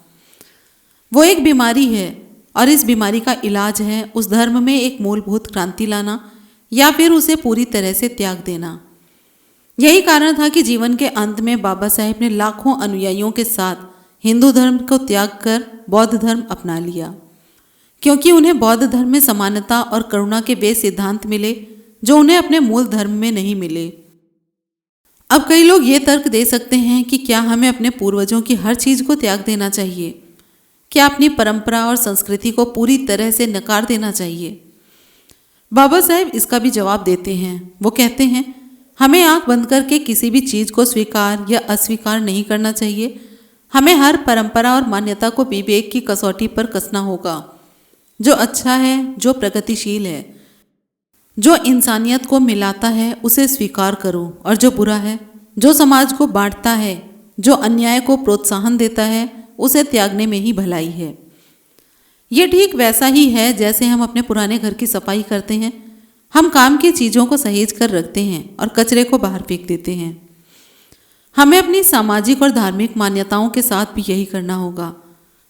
वो एक बीमारी है और इस बीमारी का इलाज है उस धर्म में एक मूलभूत क्रांति लाना या फिर उसे पूरी तरह से त्याग देना। यही कारण था कि जीवन के अंत में बाबा साहेब ने लाखों अनुयायियों के साथ हिंदू धर्म को त्याग कर बौद्ध धर्म अपना लिया, क्योंकि उन्हें बौद्ध धर्म में समानता और करुणा के वे सिद्धांत मिले जो उन्हें अपने मूल धर्म में नहीं मिले। अब कई लोग ये तर्क दे सकते हैं कि क्या हमें अपने पूर्वजों की हर चीज को त्याग देना चाहिए? क्या अपनी परंपरा और संस्कृति को पूरी तरह से नकार देना चाहिए? बाबा साहेब इसका भी जवाब देते हैं। वो कहते हैं, हमें आंख बंद करके किसी भी चीज को स्वीकार या अस्वीकार नहीं करना चाहिए। हमें हर परंपरा और मान्यता को विवेक की कसौटी पर कसना होगा। जो अच्छा है, जो प्रगतिशील है, जो इंसानियत को मिलाता है, उसे स्वीकार करो, और जो बुरा है, जो समाज को बांटता है, जो अन्याय को प्रोत्साहन देता है, उसे त्यागने में ही भलाई है। ये ठीक वैसा ही है जैसे हम अपने पुराने घर की सफाई करते हैं। हम काम की चीज़ों को सहेज कर रखते हैं और कचरे को बाहर फेंक देते हैं। हमें अपनी सामाजिक और धार्मिक मान्यताओं के साथ भी यही करना होगा।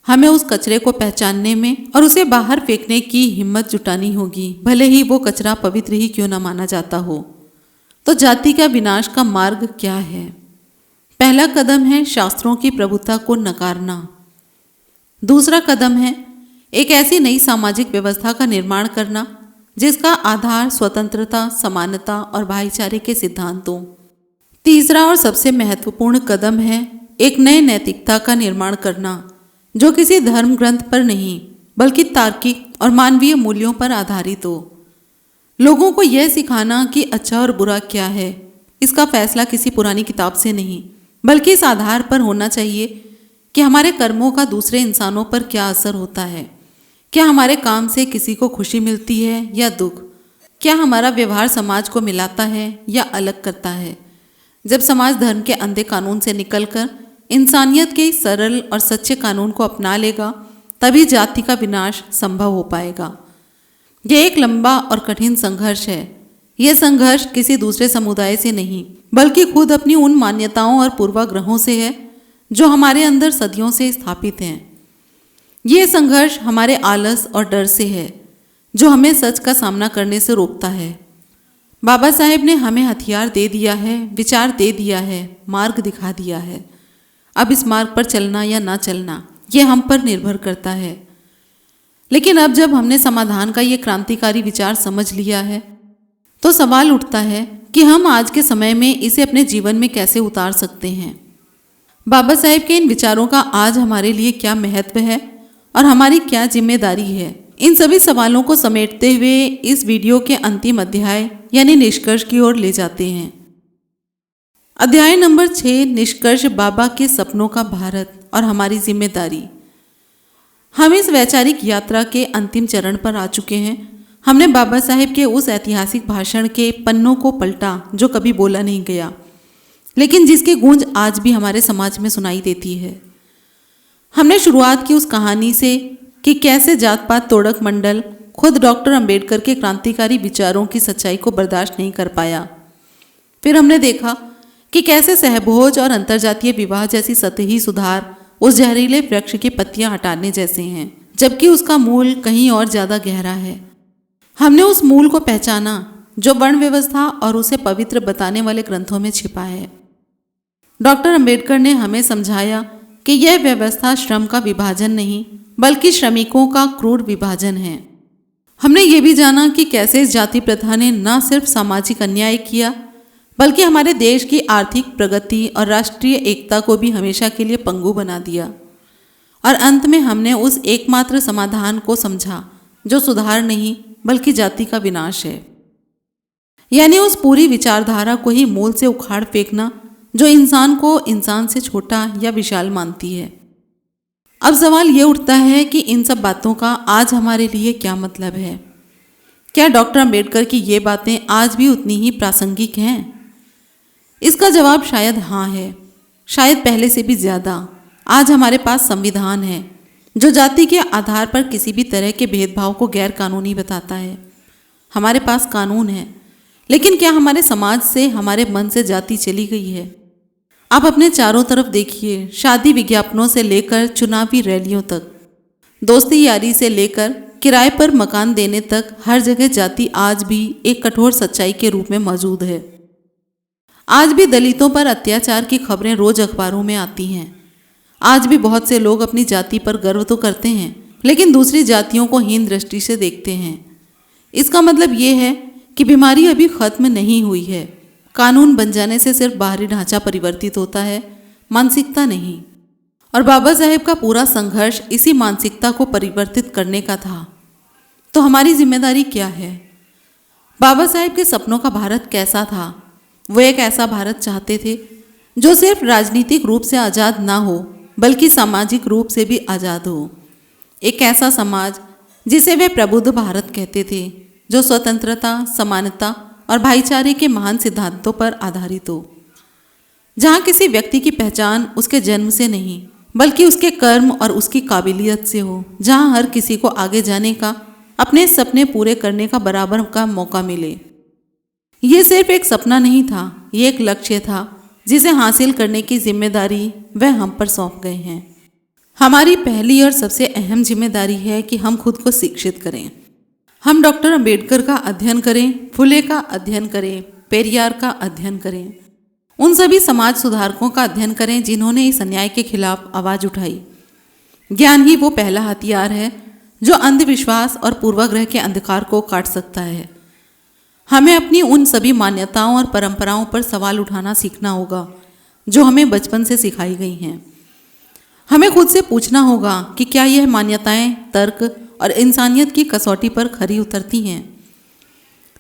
हमें उस कचरे को पहचानने में और उसे बाहर फेंकने की हिम्मत जुटानी होगी, भले ही वो कचरा पवित्र ही क्यों न माना जाता हो। तो जाति का विनाश का मार्ग क्या है? पहला कदम है शास्त्रों की प्रभुता को नकारना। दूसरा कदम है एक ऐसी नई सामाजिक व्यवस्था का निर्माण करना जिसका आधार स्वतंत्रता, समानता और भाईचारे के सिद्धांत हो। तीसरा और सबसे महत्वपूर्ण कदम है एक नए नैतिकता का निर्माण करना जो किसी धर्म ग्रंथ पर नहीं बल्कि तार्किक और मानवीय मूल्यों पर आधारित हो। लोगों को यह सिखाना कि अच्छा और बुरा क्या है, इसका फैसला किसी पुरानी किताब से नहीं बल्कि इस आधार पर होना चाहिए कि हमारे कर्मों का दूसरे इंसानों पर क्या असर होता है। क्या हमारे काम से किसी को खुशी मिलती है या दुख? क्या हमारा व्यवहार समाज को मिलाता है या अलग करता है? जब समाज धर्म के अंधे कानून से निकलकर इंसानियत के सरल और सच्चे कानून को अपना लेगा, तभी जाति का विनाश संभव हो पाएगा। यह एक लंबा और कठिन संघर्ष है। यह संघर्ष किसी दूसरे समुदाय से नहीं, बल्कि खुद अपनी उन मान्यताओं और पूर्वाग्रहों से है जो हमारे अंदर सदियों से स्थापित हैं। यह संघर्ष हमारे आलस और डर से है, जो हमें सच का सामना करने से रोकता है। बाबा साहेब ने हमें हथियार दे दिया है, विचार दे दिया है, मार्ग दिखा दिया है। अब इस मार्ग पर चलना या ना चलना, यह हम पर निर्भर करता है। लेकिन अब जब हमने समाधान का ये क्रांतिकारी विचार समझ लिया है, तो सवाल उठता है कि हम आज के समय में इसे अपने जीवन में कैसे उतार सकते हैं। बाबा साहेब के इन विचारों का आज हमारे लिए क्या महत्व है और हमारी क्या जिम्मेदारी है, इन सभी सवालों को समेटते हुए इस वीडियो के अंतिम अध्याय यानी निष्कर्ष की ओर ले जाते हैं। अध्याय नंबर 6, निष्कर्ष, बाबा के सपनों का भारत और हमारी जिम्मेदारी। हम इस वैचारिक यात्रा के अंतिम चरण पर आ चुके हैं। हमने बाबा साहेब के उस ऐतिहासिक भाषण के पन्नों को पलटा जो कभी बोला नहीं गया, लेकिन जिसकी गूंज आज भी हमारे समाज में सुनाई देती है। हमने शुरुआत की उस कहानी से कि कैसे जात पात तोड़क मंडल खुद डॉक्टर अंबेडकर के क्रांतिकारी विचारों की सच्चाई को बर्दाश्त नहीं कर पाया। फिर हमने देखा कि कैसे सहभोज और अंतर्जातीय विवाह जैसी सतही सुधार उस जहरीले वृक्ष की पत्तियां हटाने जैसे हैं, जबकि उसका मूल कहीं और ज्यादा गहरा है। हमने उस मूल को पहचाना जो वर्ण व्यवस्था और उसे पवित्र बताने वाले ग्रंथों में छिपा है। डॉक्टर अंबेडकर ने हमें समझाया कि यह व्यवस्था श्रम का विभाजन नहीं, बल्कि श्रमिकों का क्रूर विभाजन है। हमने ये भी जाना कि कैसे इस जाति प्रथा ने न सिर्फ सामाजिक अन्याय किया, बल्कि हमारे देश की आर्थिक प्रगति और राष्ट्रीय एकता को भी हमेशा के लिए पंगु बना दिया। और अंत में हमने उस एकमात्र समाधान को समझा जो सुधार नहीं बल्कि जाति का विनाश है, यानी उस पूरी विचारधारा को ही मूल से उखाड़ फेंकना जो इंसान को इंसान से छोटा या विशाल मानती है। अब सवाल ये उठता है कि इन सब बातों का आज हमारे लिए क्या मतलब है? क्या डॉक्टर अंबेडकर की ये बातें आज भी उतनी ही प्रासंगिक हैं? इसका जवाब शायद हाँ है, शायद पहले से भी ज़्यादा। आज हमारे पास संविधान है जो जाति के आधार पर किसी भी तरह के भेदभाव को गैर कानूनी बताता है। हमारे पास कानून है, लेकिन क्या हमारे समाज से, हमारे मन से जाति चली गई है? आप अपने चारों तरफ देखिए, शादी विज्ञापनों से लेकर चुनावी रैलियों तक, दोस्ती यारी से लेकर किराए पर मकान देने तक, हर जगह जाति आज भी एक कठोर सच्चाई के रूप में मौजूद है। आज भी दलितों पर अत्याचार की खबरें रोज अखबारों में आती हैं। आज भी बहुत से लोग अपनी जाति पर गर्व तो करते हैं, लेकिन दूसरी जातियों को हीन दृष्टि से देखते हैं। इसका मतलब ये है कि बीमारी अभी खत्म नहीं हुई है। कानून बन जाने से सिर्फ बाहरी ढांचा परिवर्तित होता है, मानसिकता नहीं। और बाबा साहेब का पूरा संघर्ष इसी मानसिकता को परिवर्तित करने का था। तो हमारी जिम्मेदारी क्या है? बाबा साहेब के सपनों का भारत कैसा था? वो एक ऐसा भारत चाहते थे जो सिर्फ राजनीतिक रूप से आज़ाद ना हो, बल्कि सामाजिक रूप से भी आज़ाद हो। एक ऐसा समाज जिसे वे प्रबुद्ध भारत कहते थे, जो स्वतंत्रता, समानता और भाईचारे के महान सिद्धांतों पर आधारित हो, जहाँ किसी व्यक्ति की पहचान उसके जन्म से नहीं बल्कि उसके कर्म और उसकी काबिलियत से हो, जहाँ हर किसी को आगे जाने का, अपने सपने पूरे करने का बराबर का मौका मिले। ये सिर्फ एक सपना नहीं था, ये एक लक्ष्य था जिसे हासिल करने की जिम्मेदारी वह हम पर सौंप गए हैं। हमारी पहली और सबसे अहम जिम्मेदारी है कि हम खुद को शिक्षित करें। हम डॉक्टर अंबेडकर का अध्ययन करें, फुले का अध्ययन करें, पेरियार का अध्ययन करें, उन सभी समाज सुधारकों का अध्ययन करें जिन्होंने इस अन्याय के खिलाफ आवाज़ उठाई। ज्ञान ही वो पहला हथियार है जो अंधविश्वास और पूर्वाग्रह के अंधकार को काट सकता है। हमें अपनी उन सभी मान्यताओं और परंपराओं पर सवाल उठाना सीखना होगा जो हमें बचपन से सिखाई गई हैं। हमें खुद से पूछना होगा कि क्या यह मान्यताएं तर्क और इंसानियत की कसौटी पर खरी उतरती हैं।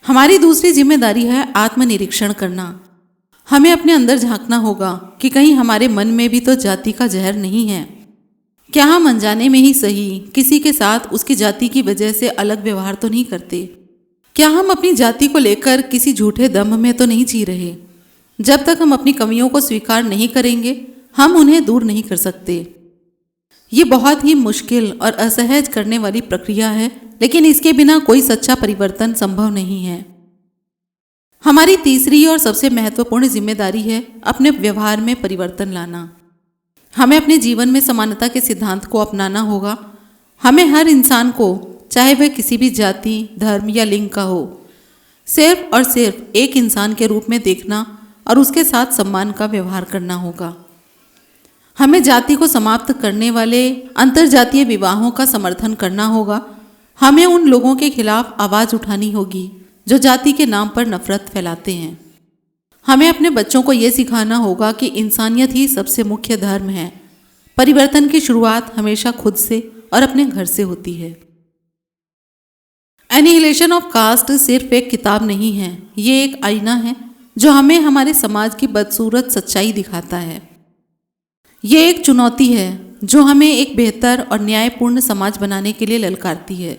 हमारी दूसरी जिम्मेदारी है आत्मनिरीक्षण करना। हमें अपने अंदर झांकना होगा कि कहीं हमारे मन में भी तो जाति का जहर नहीं है। क्या हम अनजाने में ही सही किसी के साथ उसकी जाति की वजह से अलग व्यवहार तो नहीं करते? क्या हम अपनी जाति को लेकर किसी झूठे दम में तो नहीं जी रहे? जब तक हम अपनी कमियों को स्वीकार नहीं करेंगे, हम उन्हें दूर नहीं कर सकते। ये बहुत ही मुश्किल और असहज करने वाली प्रक्रिया है, लेकिन इसके बिना कोई सच्चा परिवर्तन संभव नहीं है। हमारी तीसरी और सबसे महत्वपूर्ण जिम्मेदारी है अपने व्यवहार में परिवर्तन लाना। हमें अपने जीवन में समानता के सिद्धांत को अपनाना होगा। हमें हर इंसान को, चाहे वह किसी भी जाति, धर्म या लिंग का हो, सिर्फ और सिर्फ एक इंसान के रूप में देखना और उसके साथ सम्मान का व्यवहार करना होगा। हमें जाति को समाप्त करने वाले अंतरजातीय विवाहों का समर्थन करना होगा। हमें उन लोगों के खिलाफ आवाज़ उठानी होगी जो जाति के नाम पर नफरत फैलाते हैं। हमें अपने बच्चों को ये सिखाना होगा कि इंसानियत ही सबसे मुख्य धर्म है। परिवर्तन की शुरुआत हमेशा खुद से और अपने घर से होती है। एनिहिलेशन ऑफ कास्ट सिर्फ एक किताब नहीं है, ये एक आईना है जो हमें हमारे समाज की बदसूरत सच्चाई दिखाता है। ये एक चुनौती है जो हमें एक बेहतर और न्यायपूर्ण समाज बनाने के लिए ललकारती है।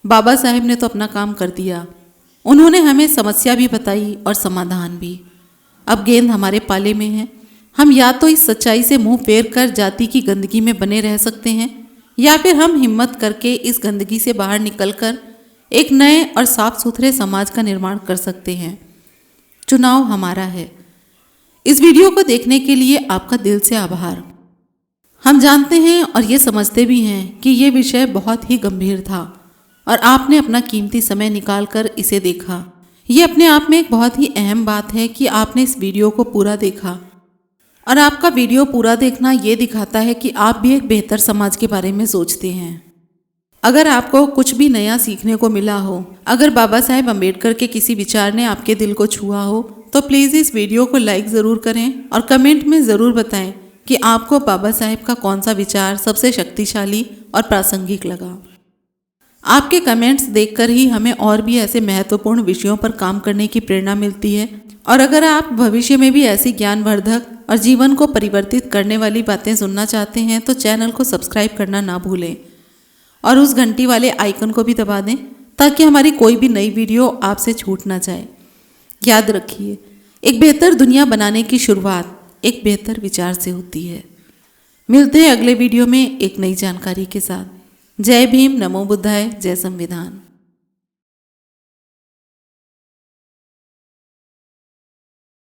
बाबा साहेब ने तो अपना काम कर दिया। उन्होंने हमें समस्या भी बताई और समाधान भी। अब गेंद हमारे पाले में है। हम या तो इस सच्चाई से मुंह फेर कर जाति की गंदगी में बने रह सकते हैं, या फिर हम हिम्मत करके इस गंदगी से बाहर निकलकर एक नए और साफ सुथरे समाज का निर्माण कर सकते हैं। चुनाव हमारा है। इस वीडियो को देखने के लिए आपका दिल से आभार। हम जानते हैं और ये समझते भी हैं कि ये विषय बहुत ही गंभीर था और आपने अपना कीमती समय निकालकर इसे देखा। ये अपने आप में एक बहुत ही अहम बात है कि आपने इस वीडियो को पूरा देखा, और आपका वीडियो पूरा देखना ये दिखाता है कि आप भी एक बेहतर समाज के बारे में सोचते हैं। अगर आपको कुछ भी नया सीखने को मिला हो, अगर बाबा साहेब अम्बेडकर के किसी विचार ने आपके दिल को छुआ हो, तो प्लीज़ इस वीडियो को लाइक ज़रूर करें और कमेंट में ज़रूर बताएं कि आपको बाबा साहेब का कौन सा विचार सबसे शक्तिशाली और प्रासंगिक लगा। आपके कमेंट्स देखकर ही हमें और भी ऐसे महत्वपूर्ण विषयों पर काम करने की प्रेरणा मिलती है। और अगर आप भविष्य में भी ऐसी ज्ञानवर्धक और जीवन को परिवर्तित करने वाली बातें सुनना चाहते हैं तो चैनल को सब्सक्राइब करना ना भूलें और उस घंटी वाले आइकन को भी दबा दें ताकि हमारी कोई भी नई वीडियो आपसे छूट ना जाए। याद रखिए, एक बेहतर दुनिया बनाने की शुरुआत एक बेहतर विचार से होती है। मिलते हैं अगले वीडियो में एक नई जानकारी के साथ। जय भीम, नमो बुद्धाय, जय संविधान।